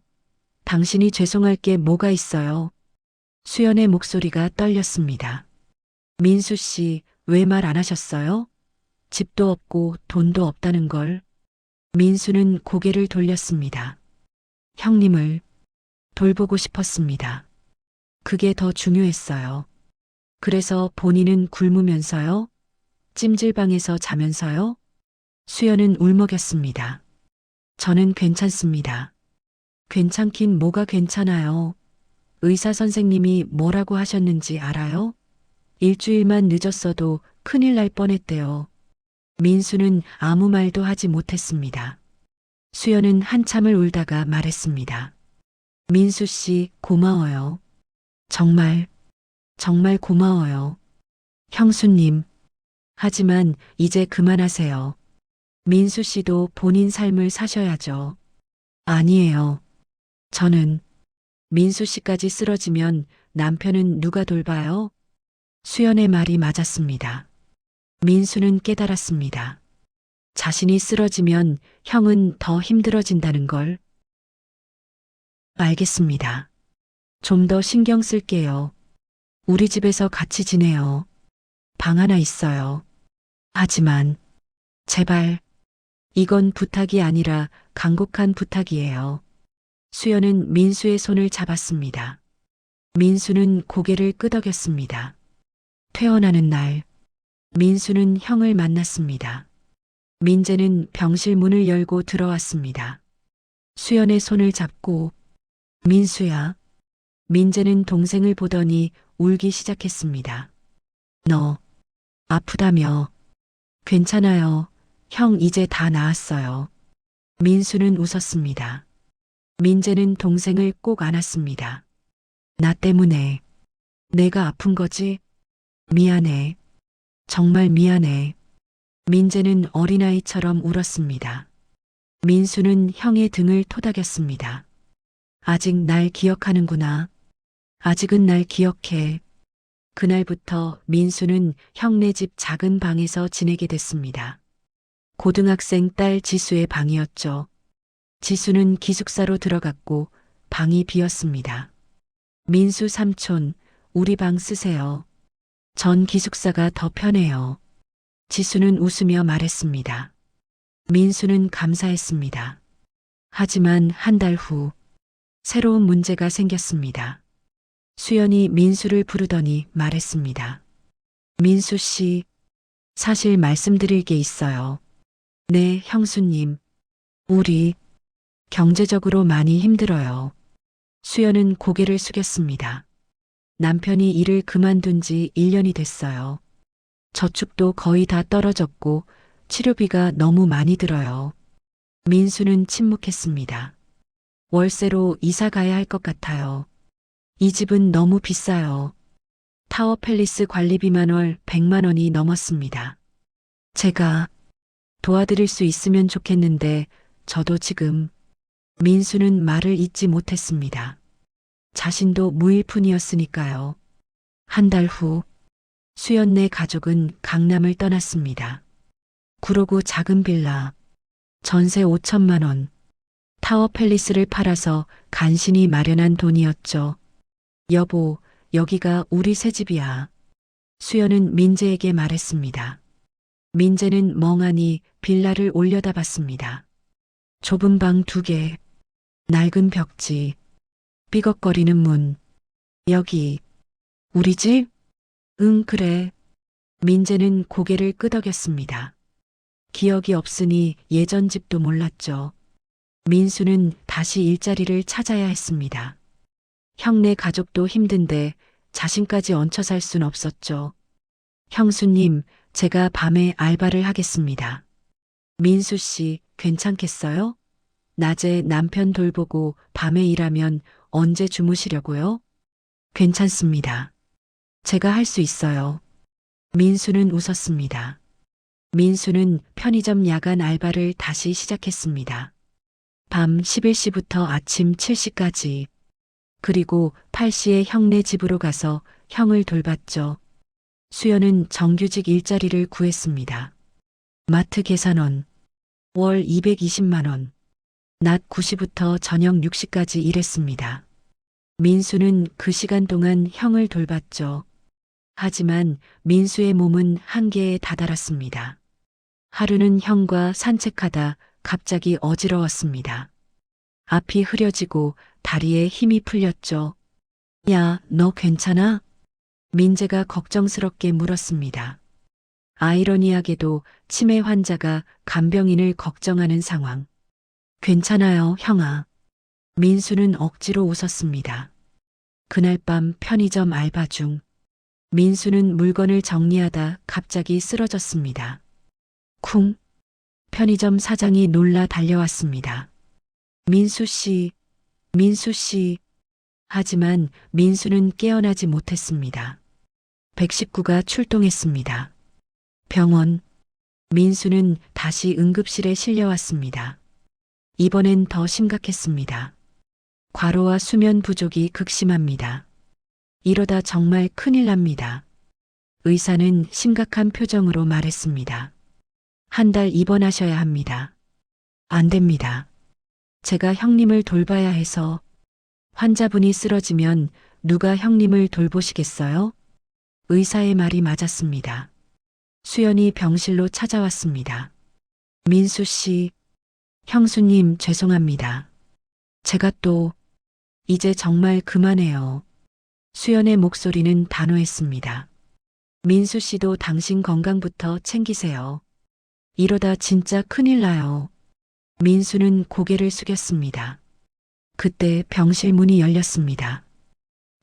당신이 죄송할 게 뭐가 있어요? 수연의 목소리가 떨렸습니다. 민수 씨, 왜 말 안 하셨어요? 집도 없고 돈도 없다는 걸. 민수는 고개를 돌렸습니다. 형님을 돌보고 싶었습니다. 그게 더 중요했어요. 그래서 본인은 굶으면서요? 찜질방에서 자면서요? 수연은 울먹였습니다. 저는 괜찮습니다. 괜찮긴 뭐가 괜찮아요. 의사 선생님이 뭐라고 하셨는지 알아요? 일주일만 늦었어도 큰일 날 뻔했대요. 민수는 아무 말도 하지 못했습니다. 수연은 한참을 울다가 말했습니다. 민수 씨, 고마워요. 정말 고마워요. 형수님. 하지만 이제 그만하세요. 민수 씨도 본인 삶을 사셔야죠. 아니에요. 저는 민수 씨까지 쓰러지면 남편은 누가 돌봐요? 수연의 말이 맞았습니다. 민수는 깨달았습니다. 자신이 쓰러지면 형은 더 힘들어진다는 걸. 알겠습니다. 좀 더 신경 쓸게요. 우리 집에서 같이 지내요. 방 하나 있어요. 하지만 제발, 이건 부탁이 아니라 간곡한 부탁이에요. 수연은 민수의 손을 잡았습니다. 민수는 고개를 끄덕였습니다. 퇴원하는 날, 민수는 형을 만났습니다. 민재는 병실 문을 열고 들어왔습니다. 수연의 손을 잡고, 민수야. 민재는 동생을 보더니 울기 시작했습니다. 너, 아프다며. 괜찮아요. 형 이제 다 나았어요. 민수는 웃었습니다. 민재는 동생을 꼭 안았습니다. 나 때문에 내가 아픈 거지? 미안해. 정말 미안해. 민재는 어린아이처럼 울었습니다. 민수는 형의 등을 토닥였습니다. 아직 날 기억하는구나. 아직은 날 기억해. 그날부터 민수는 형네 집 작은 방에서 지내게 됐습니다. 고등학생 딸 지수의 방이었죠. 지수는 기숙사로 들어갔고 방이 비었습니다. 민수 삼촌, 우리 방 쓰세요. 전 기숙사가 더 편해요. 지수는 웃으며 말했습니다. 민수는 감사했습니다. 하지만 한 달 후, 새로운 문제가 생겼습니다. 수연이 민수를 부르더니 말했습니다. 민수 씨, 사실 말씀드릴 게 있어요. 네, 형수님. 우리 경제적으로 많이 힘들어요. 수연은 고개를 숙였습니다. 남편이 일을 그만둔 지 1년이 됐어요. 저축도 거의 다 떨어졌고 치료비가 너무 많이 들어요. 민수는 침묵했습니다. 월세로 이사 가야 할 것 같아요. 이 집은 너무 비싸요. 타워 팰리스 관리비만 월 100만 원이 넘었습니다. 제가 도와드릴 수 있으면 좋겠는데 저도 지금. 민수는 말을 잇지 못했습니다. 자신도 무일푼이었으니까요. 한 달 후 수연네 가족은 강남을 떠났습니다. 구로구 작은 빌라, 전세 5천만 원, 타워 팰리스를 팔아서 간신히 마련한 돈이었죠. 여보, 여기가 우리 새 집이야. 수연은 민재에게 말했습니다. 민재는 멍하니 빌라를 올려다봤습니다. 좁은 방 2개, 낡은 벽지, 삐걱거리는 문. 여기, 우리 집? 응, 그래. 민재는 고개를 끄덕였습니다. 기억이 없으니 예전 집도 몰랐죠. 민수는 다시 일자리를 찾아야 했습니다. 형네 가족도 힘든데 자신까지 얹혀 살 순 없었죠. 형수님, 제가 밤에 알바를 하겠습니다. 민수 씨, 괜찮겠어요? 낮에 남편 돌보고 밤에 일하면 언제 주무시려고요? 괜찮습니다. 제가 할 수 있어요. 민수는 웃었습니다. 민수는 편의점 야간 알바를 다시 시작했습니다. 밤 11시부터 아침 7시까지. 그리고 8시에 형네 집으로 가서 형을 돌봤죠. 수연은 정규직 일자리를 구했습니다. 마트 계산원, 월 220만 원. 낮 9시부터 저녁 6시까지 일했습니다. 민수는 그 시간 동안 형을 돌봤죠. 하지만 민수의 몸은 한계에 다다랐습니다. 하루는 형과 산책하다 갑자기 어지러웠습니다. 앞이 흐려지고 다리에 힘이 풀렸죠. 야, 너 괜찮아? 민재가 걱정스럽게 물었습니다. 아이러니하게도 치매 환자가 간병인을 걱정하는 상황. 괜찮아요, 형아. 민수는 억지로 웃었습니다. 그날 밤 편의점 알바 중 민수는 물건을 정리하다 갑자기 쓰러졌습니다. 쿵. 편의점 사장이 놀라 달려왔습니다. 민수 씨, 민수 씨. 하지만 민수는 깨어나지 못했습니다. 119가 출동했습니다. 병원. 민수는 다시 응급실에 실려왔습니다. 이번엔 더 심각했습니다. 과로와 수면 부족이 극심합니다. 이러다 정말 큰일 납니다. 의사는 심각한 표정으로 말했습니다. 한 달 입원하셔야 합니다. 안 됩니다. 제가 형님을 돌봐야 해서. 환자분이 쓰러지면 누가 형님을 돌보시겠어요? 의사의 말이 맞았습니다. 수연이 병실로 찾아왔습니다. 민수 씨, 형수님 죄송합니다. 제가 또, 이제 정말 그만해요. 수연의 목소리는 단호했습니다. 민수 씨도 당신 건강부터 챙기세요. 이러다 진짜 큰일 나요. 민수는 고개를 숙였습니다. 그때 병실 문이 열렸습니다.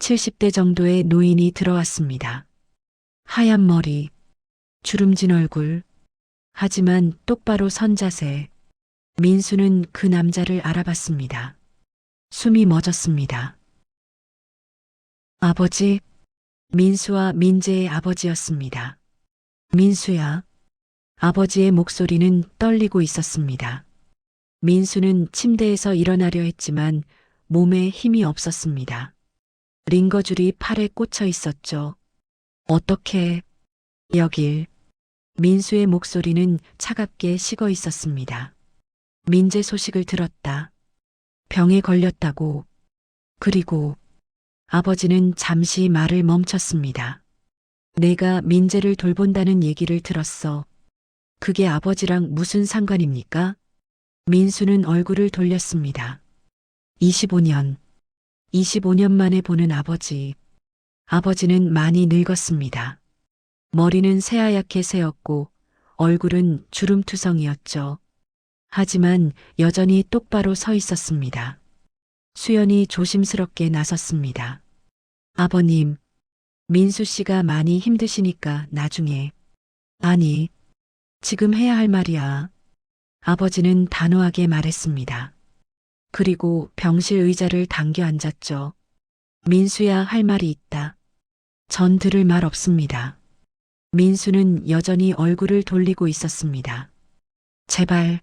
70대 정도의 노인이 들어왔습니다. 하얀 머리, 주름진 얼굴, 하지만 똑바로 선 자세. 민수는 그 남자를 알아봤습니다. 숨이 멎었습니다. 아버지, 민수와 민재의 아버지였습니다. 민수야. 아버지의 목소리는 떨리고 있었습니다. 민수는 침대에서 일어나려 했지만 몸에 힘이 없었습니다. 링거줄이 팔에 꽂혀 있었죠. 어떻게, 여길. 민수의 목소리는 차갑게 식어 있었습니다. 민재 소식을 들었다. 병에 걸렸다고. 그리고 아버지는 잠시 말을 멈췄습니다. 내가 민재를 돌본다는 얘기를 들었어. 그게 아버지랑 무슨 상관입니까? 민수는 얼굴을 돌렸습니다. 25년 만에 보는 아버지. 아버지는 많이 늙었습니다. 머리는 새하얗게 새었고 얼굴은 주름투성이었죠. 하지만 여전히 똑바로 서 있었습니다. 수연이 조심스럽게 나섰습니다. 아버님, 민수 씨가 많이 힘드시니까 나중에. 아니, 지금 해야 할 말이야. 아버지는 단호하게 말했습니다. 그리고 병실 의자를 당겨 앉았죠. 민수야, 할 말이 있다. 전 들을 말 없습니다. 민수는 여전히 얼굴을 돌리고 있었습니다. 제발,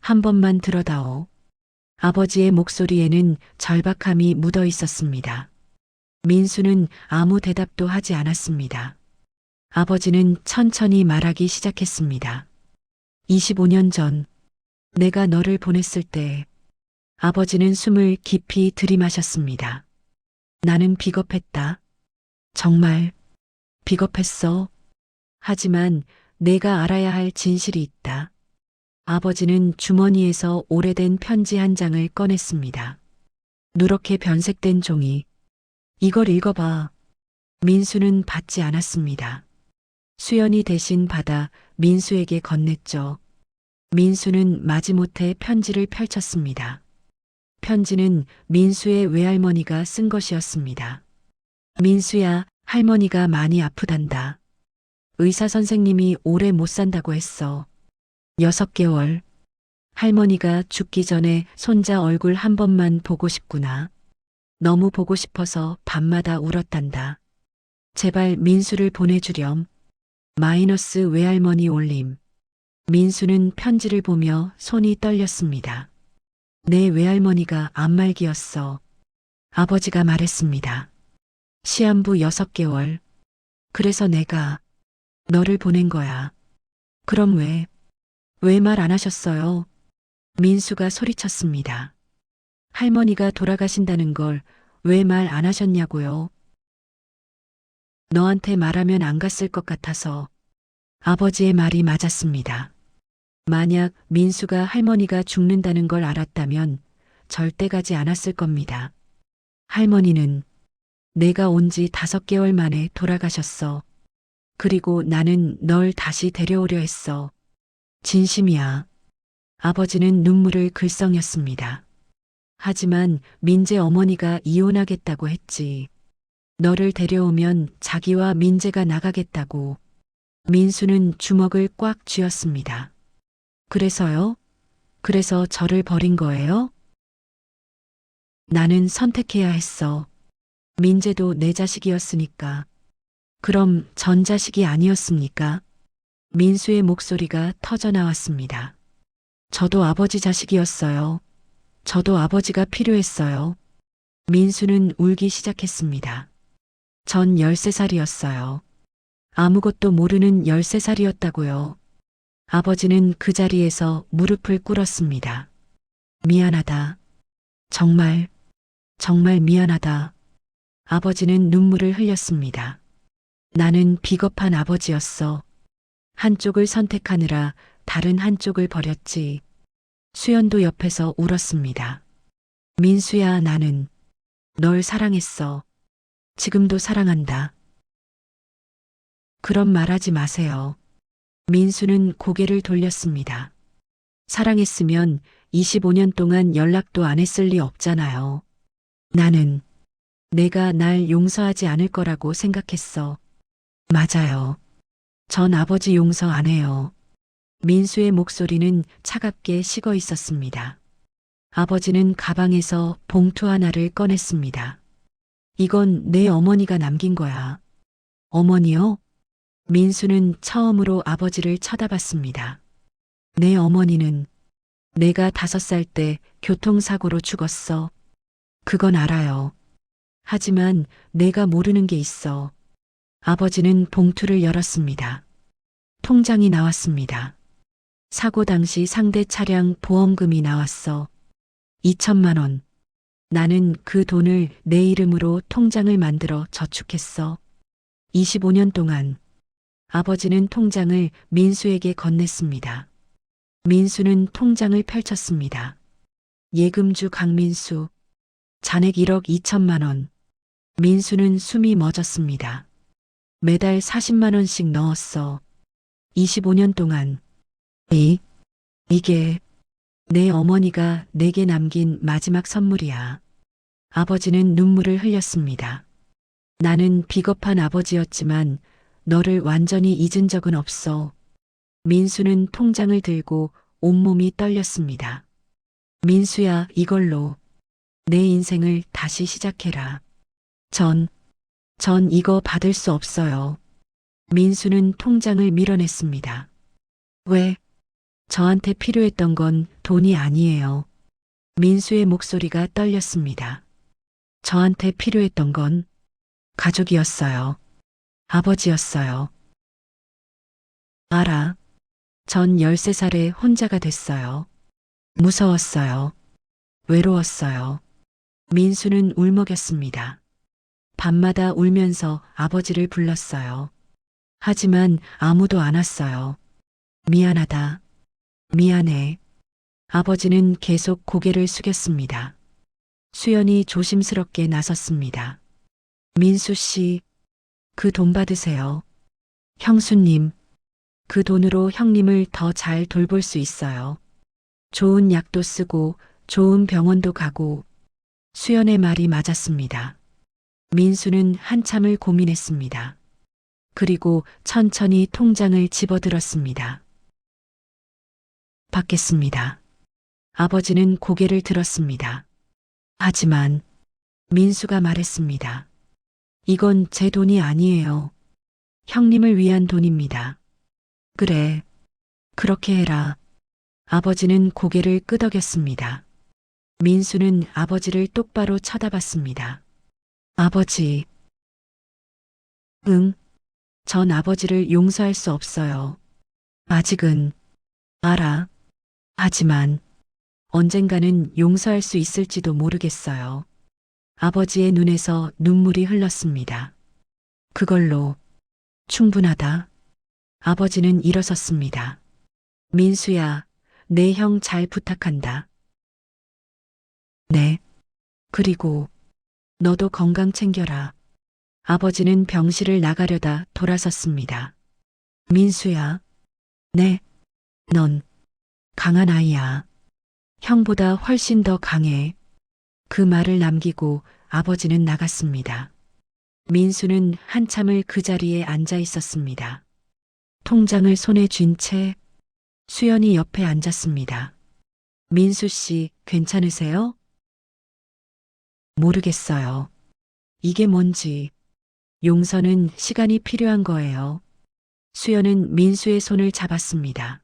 한 번만 들어다오. 아버지의 목소리에는 절박함이 묻어 있었습니다. 민수는 아무 대답도 하지 않았습니다. 아버지는 천천히 말하기 시작했습니다. 25년 전 내가 너를 보냈을 때 아버지는 숨을 깊이 들이마셨습니다. 나는 비겁했다. 정말 비겁했어. 하지만 내가 알아야 할 진실이 있다. 아버지는 주머니에서 오래된 편지 한 장을 꺼냈습니다. 누렇게 변색된 종이. 이걸 읽어봐. 민수는 받지 않았습니다. 수연이 대신 받아 민수에게 건넸죠. 민수는 마지못해 편지를 펼쳤습니다. 편지는 민수의 외할머니가 쓴 것이었습니다. 민수야, 할머니가 많이 아프단다. 의사 선생님이 오래 못 산다고 했어. 6개월. 할머니가 죽기 전에 손자 얼굴 한 번만 보고 싶구나. 너무 보고 싶어서 밤마다 울었단다. 제발 민수를 보내주렴. 마이너스 외할머니 올림. 민수는 편지를 보며 손이 떨렸습니다. 내 외할머니가 안말기였어. 아버지가 말했습니다. 시한부 6개월. 그래서 내가 너를 보낸 거야. 그럼 왜 말 안 하셨어요? 민수가 소리쳤습니다. 할머니가 돌아가신다는 걸 왜 말 안 하셨냐고요? 너한테 말하면 안 갔을 것 같아서. 아버지의 말이 맞았습니다. 만약 민수가 할머니가 죽는다는 걸 알았다면 절대 가지 않았을 겁니다. 할머니는 내가 온 지 5개월 만에 돌아가셨어. 그리고 나는 널 다시 데려오려 했어. 진심이야. 아버지는 눈물을 글썽였습니다. 하지만 민재 어머니가 이혼하겠다고 했지. 너를 데려오면 자기와 민재가 나가겠다고. 민수는 주먹을 꽉 쥐었습니다. 그래서요? 그래서 저를 버린 거예요? 나는 선택해야 했어. 민재도 내 자식이었으니까. 그럼 전 자식이 아니었습니까? 민수의 목소리가 터져 나왔습니다. 저도 아버지 자식이었어요. 저도 아버지가 필요했어요. 민수는 울기 시작했습니다. 전 13살이었어요. 아무것도 모르는 13살이었다고요. 아버지는 그 자리에서 무릎을 꿇었습니다. 미안하다. 정말, 정말 미안하다. 아버지는 눈물을 흘렸습니다. 나는 비겁한 아버지였어. 한쪽을 선택하느라 다른 한쪽을 버렸지. 수연도 옆에서 울었습니다. 민수야, 나는 널 사랑했어. 지금도 사랑한다. 그런 말하지 마세요. 민수는 고개를 돌렸습니다. 사랑했으면 25년 동안 연락도 안 했을 리 없잖아요. 나는 내가 날 용서하지 않을 거라고 생각했어. 맞아요. 전 아버지 용서 안 해요. 민수의 목소리는 차갑게 식어 있었습니다. 아버지는 가방에서 봉투 하나를 꺼냈습니다. 이건 내 어머니가 남긴 거야. 어머니요? 민수는 처음으로 아버지를 쳐다봤습니다. 내 어머니는 내가 5살 때 교통사고로 죽었어. 그건 알아요. 하지만 내가 모르는 게 있어. 아버지는 봉투를 열었습니다. 통장이 나왔습니다. 사고 당시 상대 차량 보험금이 나왔어. 2천만 원. 나는 그 돈을 내 이름으로 통장을 만들어 저축했어. 25년 동안. 아버지는 통장을 민수에게 건넸습니다. 민수는 통장을 펼쳤습니다. 예금주 강민수. 잔액 1억 2천만 원. 민수는 숨이 멎었습니다. 매달 40만 원씩 넣었어. 25년 동안. 이게 내 어머니가 내게 남긴 마지막 선물이야. 아버지는 눈물을 흘렸습니다. 나는 비겁한 아버지였지만 너를 완전히 잊은 적은 없어. 민수는 통장을 들고 온몸이 떨렸습니다. 민수야, 이걸로 내 인생을 다시 시작해라. 전 이거 받을 수 없어요. 민수는 통장을 밀어냈습니다. 왜? 저한테 필요했던 건 돈이 아니에요. 민수의 목소리가 떨렸습니다. 저한테 필요했던 건 가족이었어요. 아버지였어요. 알아. 전 13살에 혼자가 됐어요. 무서웠어요. 외로웠어요. 민수는 울먹였습니다. 밤마다 울면서 아버지를 불렀어요. 하지만 아무도 안 왔어요. 미안하다. 미안해. 아버지는 계속 고개를 숙였습니다. 수연이 조심스럽게 나섰습니다. 민수 씨, 그 돈 받으세요. 형수님, 그 돈으로 형님을 더 잘 돌볼 수 있어요. 좋은 약도 쓰고 좋은 병원도 가고. 수연의 말이 맞았습니다. 민수는 한참을 고민했습니다. 그리고 천천히 통장을 집어들었습니다. 받겠습니다. 아버지는 고개를 들었습니다. 하지만 민수가 말했습니다. 이건 제 돈이 아니에요. 형님을 위한 돈입니다. 그래, 그렇게 해라. 아버지는 고개를 끄덕였습니다. 민수는 아버지를 똑바로 쳐다봤습니다. 아버지. 응, 전 아버지를 용서할 수 없어요. 아직은. 알아. 하지만 언젠가는 용서할 수 있을지도 모르겠어요. 아버지의 눈에서 눈물이 흘렀습니다. 그걸로 충분하다. 아버지는 일어섰습니다. 민수야, 내 형 잘 부탁한다. 네. 그리고 너도 건강 챙겨라. 아버지는 병실을 나가려다 돌아섰습니다. 민수야. 네. 넌 강한 아이야. 형보다 훨씬 더 강해. 그 말을 남기고 아버지는 나갔습니다. 민수는 한참을 그 자리에 앉아 있었습니다. 통장을 손에 쥔 채 수연이 옆에 앉았습니다. 민수 씨, 괜찮으세요? 모르겠어요. 이게 뭔지. 용서는 시간이 필요한 거예요. 수연은 민수의 손을 잡았습니다.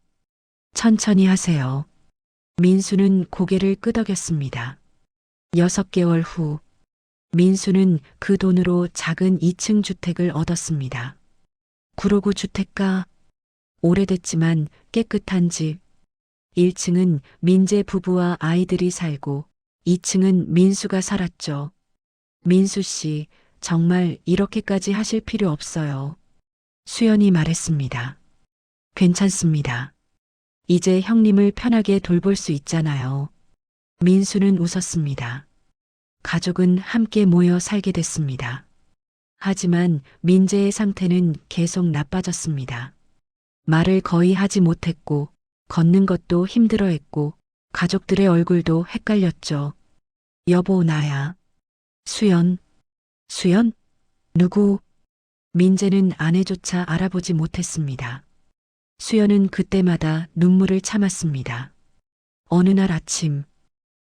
천천히 하세요. 민수는 고개를 끄덕였습니다. 6개월 후, 민수는 그 돈으로 작은 2층 주택을 얻었습니다. 구로구 주택가, 오래됐지만 깨끗한 집. 1층은 민재 부부와 아이들이 살고 2층은 민수가 살았죠. 민수 씨, 정말 이렇게까지 하실 필요 없어요. 수연이 말했습니다. 괜찮습니다. 이제 형님을 편하게 돌볼 수 있잖아요. 민수는 웃었습니다. 가족은 함께 모여 살게 됐습니다. 하지만 민재의 상태는 계속 나빠졌습니다. 말을 거의 하지 못했고, 걷는 것도 힘들어했고, 가족들의 얼굴도 헷갈렸죠. 여보, 나야. 수연. 수연? 누구? 민재는 아내조차 알아보지 못했습니다. 수연은 그때마다 눈물을 참았습니다. 어느 날 아침,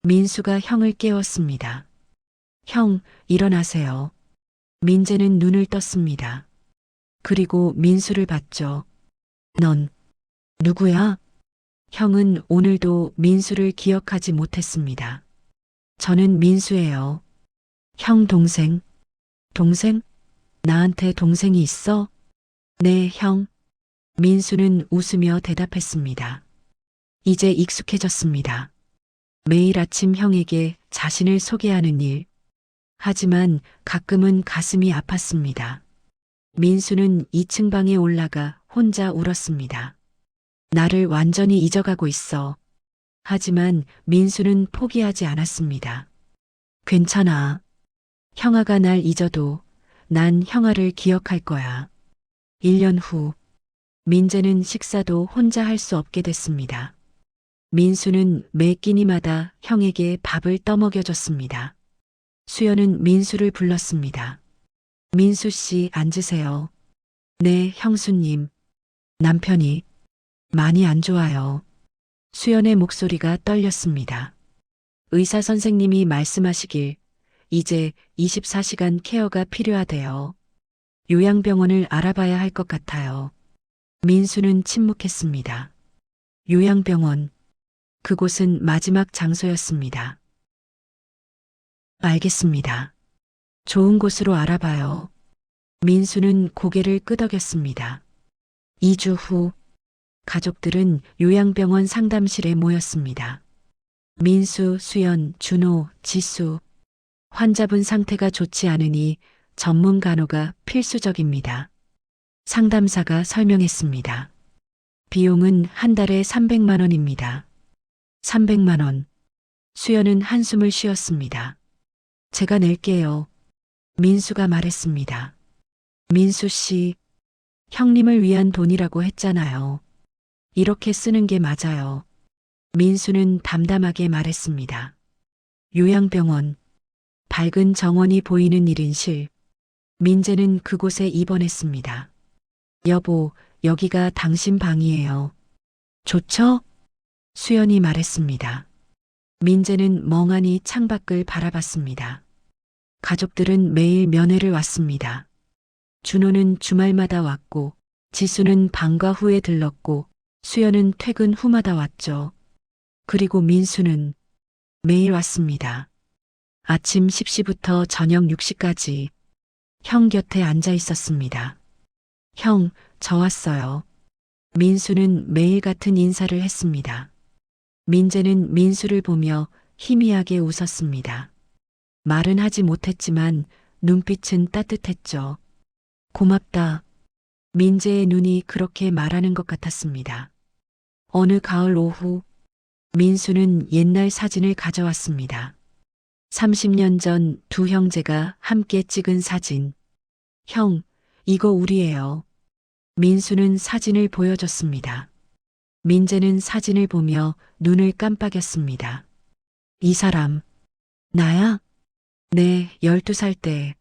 민수가 형을 깨웠습니다. 형, 일어나세요. 민재는 눈을 떴습니다. 그리고 민수를 봤죠. 넌 누구야? 형은 오늘도 민수를 기억하지 못했습니다. 저는 민수예요. 형 동생. 동생? 나한테 동생이 있어? 네, 형. 민수는 웃으며 대답했습니다. 이제 익숙해졌습니다. 매일 아침 형에게 자신을 소개하는 일. 하지만 가끔은 가슴이 아팠습니다. 민수는 2층 방에 올라가 혼자 울었습니다. 나를 완전히 잊어가고 있어. 하지만 민수는 포기하지 않았습니다. 괜찮아. 형아가 날 잊어도 난 형아를 기억할 거야. 1년 후, 민재는 식사도 혼자 할 수 없게 됐습니다. 민수는 매 끼니마다 형에게 밥을 떠먹여줬습니다. 수연은 민수를 불렀습니다. 민수 씨, 앉으세요. 네, 형수님. 남편이 많이 안 좋아요. 수연의 목소리가 떨렸습니다. 의사 선생님이 말씀하시길 이제 24시간 케어가 필요하대요. 요양병원을 알아봐야 할 것 같아요. 민수는 침묵했습니다. 요양병원. 그곳은 마지막 장소였습니다. 알겠습니다. 좋은 곳으로 알아봐요. 민수는 고개를 끄덕였습니다. 2주 후 가족들은 요양병원 상담실에 모였습니다. 민수, 수연, 준호, 지수. 환자분 상태가 좋지 않으니 전문 간호가 필수적입니다. 상담사가 설명했습니다. 비용은 한 달에 300만 원입니다. 300만 원. 수연은 한숨을 쉬었습니다. 제가 낼게요. 민수가 말했습니다. 민수 씨, 형님을 위한 돈이라고 했잖아요. 이렇게 쓰는 게 맞아요. 민수는 담담하게 말했습니다. 요양병원, 밝은 정원이 보이는 1인실. 민재는 그곳에 입원했습니다. 여보, 여기가 당신 방이에요. 좋죠? 수연이 말했습니다. 민재는 멍하니 창밖을 바라봤습니다. 가족들은 매일 면회를 왔습니다. 준호는 주말마다 왔고, 지수는 방과 후에 들렀고, 수연은 퇴근 후마다 왔죠. 그리고 민수는 매일 왔습니다. 아침 10시부터 저녁 6시까지 형 곁에 앉아 있었습니다. 형, 저 왔어요. 민수는 매일 같은 인사를 했습니다. 민재는 민수를 보며 희미하게 웃었습니다. 말은 하지 못했지만 눈빛은 따뜻했죠. 고맙다. 민재의 눈이 그렇게 말하는 것 같았습니다. 어느 가을 오후, 민수는 옛날 사진을 가져왔습니다. 30년 전 두 형제가 함께 찍은 사진. 형, 이거 우리예요. 민수는 사진을 보여줬습니다. 민재는 사진을 보며 눈을 깜빡였습니다. 이 사람, 나야? 네, 12살 때.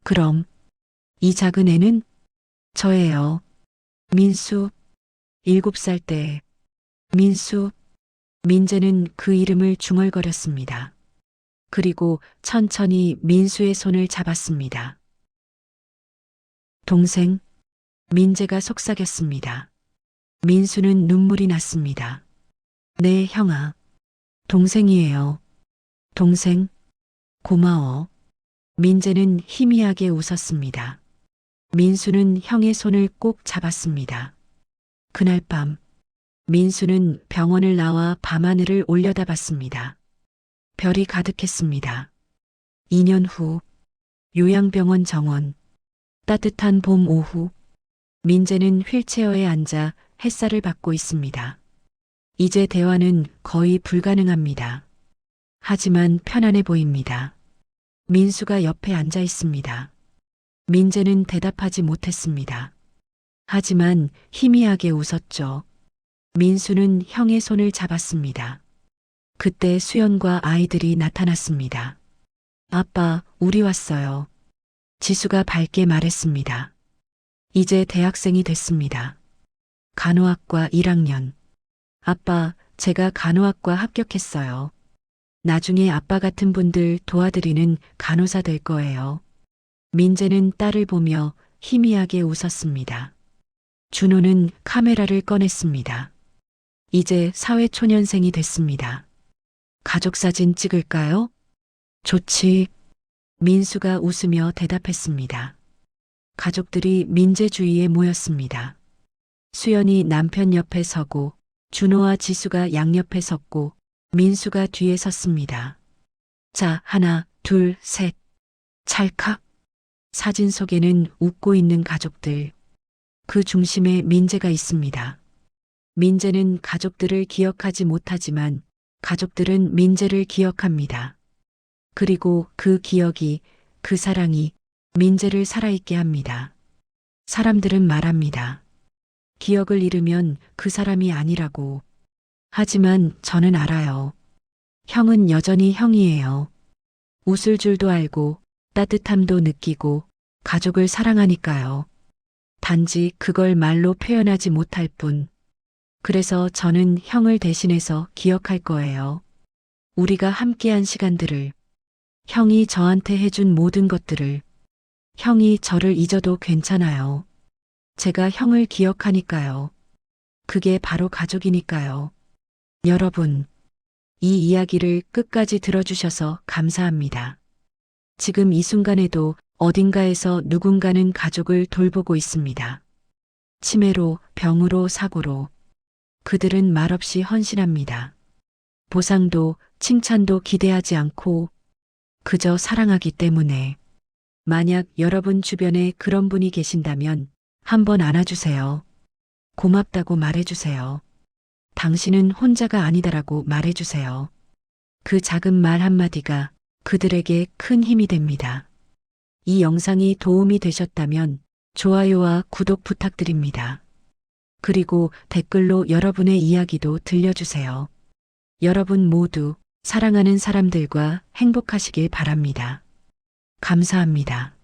그럼, 이 작은 애는? 저예요. 민수, 7살 때. 민수, 민재는 그 이름을 중얼거렸습니다. 그리고 천천히 민수의 손을 잡았습니다. 동생, 민재가 속삭였습니다. 민수는 눈물이 났습니다. 네, 형아. 동생이에요. 동생, 고마워. 민재는 희미하게 웃었습니다. 민수는 형의 손을 꼭 잡았습니다. 그날 밤, 민수는 병원을 나와 밤하늘을 올려다봤습니다. 별이 가득했습니다. 2년 후, 요양병원 정원, 따뜻한 봄 오후, 민재는 휠체어에 앉아 햇살을 받고 있습니다. 이제 대화는 거의 불가능합니다. 하지만 편안해 보입니다. 민수가 옆에 앉아 있습니다. 민재는 대답하지 못했습니다. 하지만 희미하게 웃었죠. 민수는 형의 손을 잡았습니다. 그때 수연과 아이들이 나타났습니다. 아빠, 우리 왔어요. 지수가 밝게 말했습니다. 이제 대학생이 됐습니다. 간호학과 1학년. 아빠, 제가 간호학과 합격했어요. 나중에 아빠 같은 분들 도와드리는 간호사 될 거예요. 민재는 딸을 보며 희미하게 웃었습니다. 준호는 카메라를 꺼냈습니다. 이제 사회초년생이 됐습니다. 가족사진 찍을까요? 좋지. 민수가 웃으며 대답했습니다. 가족들이 민재 주위에 모였습니다. 수연이 남편 옆에 서고 준호와 지수가 양옆에 섰고 민수가 뒤에 섰습니다. 자, 하나, 둘, 셋. 찰칵. 사진 속에는 웃고 있는 가족들. 그 중심에 민재가 있습니다. 민재는 가족들을 기억하지 못하지만 가족들은 민재를 기억합니다. 그리고 그 기억이, 그 사랑이 민재를 살아있게 합니다. 사람들은 말합니다. 기억을 잃으면 그 사람이 아니라고. 하지만 저는 알아요. 형은 여전히 형이에요. 웃을 줄도 알고 따뜻함도 느끼고 가족을 사랑하니까요. 단지 그걸 말로 표현하지 못할 뿐. 그래서 저는 형을 대신해서 기억할 거예요. 우리가 함께한 시간들을, 형이 저한테 해준 모든 것들을, 형이 저를 잊어도 괜찮아요. 제가 형을 기억하니까요. 그게 바로 가족이니까요. 여러분, 이 이야기를 끝까지 들어주셔서 감사합니다. 지금 이 순간에도 어딘가에서 누군가는 가족을 돌보고 있습니다. 치매로, 병으로, 사고로, 그들은 말없이 헌신합니다. 보상도 칭찬도 기대하지 않고 그저 사랑하기 때문에. 만약 여러분 주변에 그런 분이 계신다면 한번 안아주세요. 고맙다고 말해주세요. 당신은 혼자가 아니다라고 말해주세요. 그 작은 말 한마디가 그들에게 큰 힘이 됩니다. 이 영상이 도움이 되셨다면 좋아요와 구독 부탁드립니다. 그리고 댓글로 여러분의 이야기도 들려주세요. 여러분 모두 사랑하는 사람들과 행복하시길 바랍니다. 감사합니다.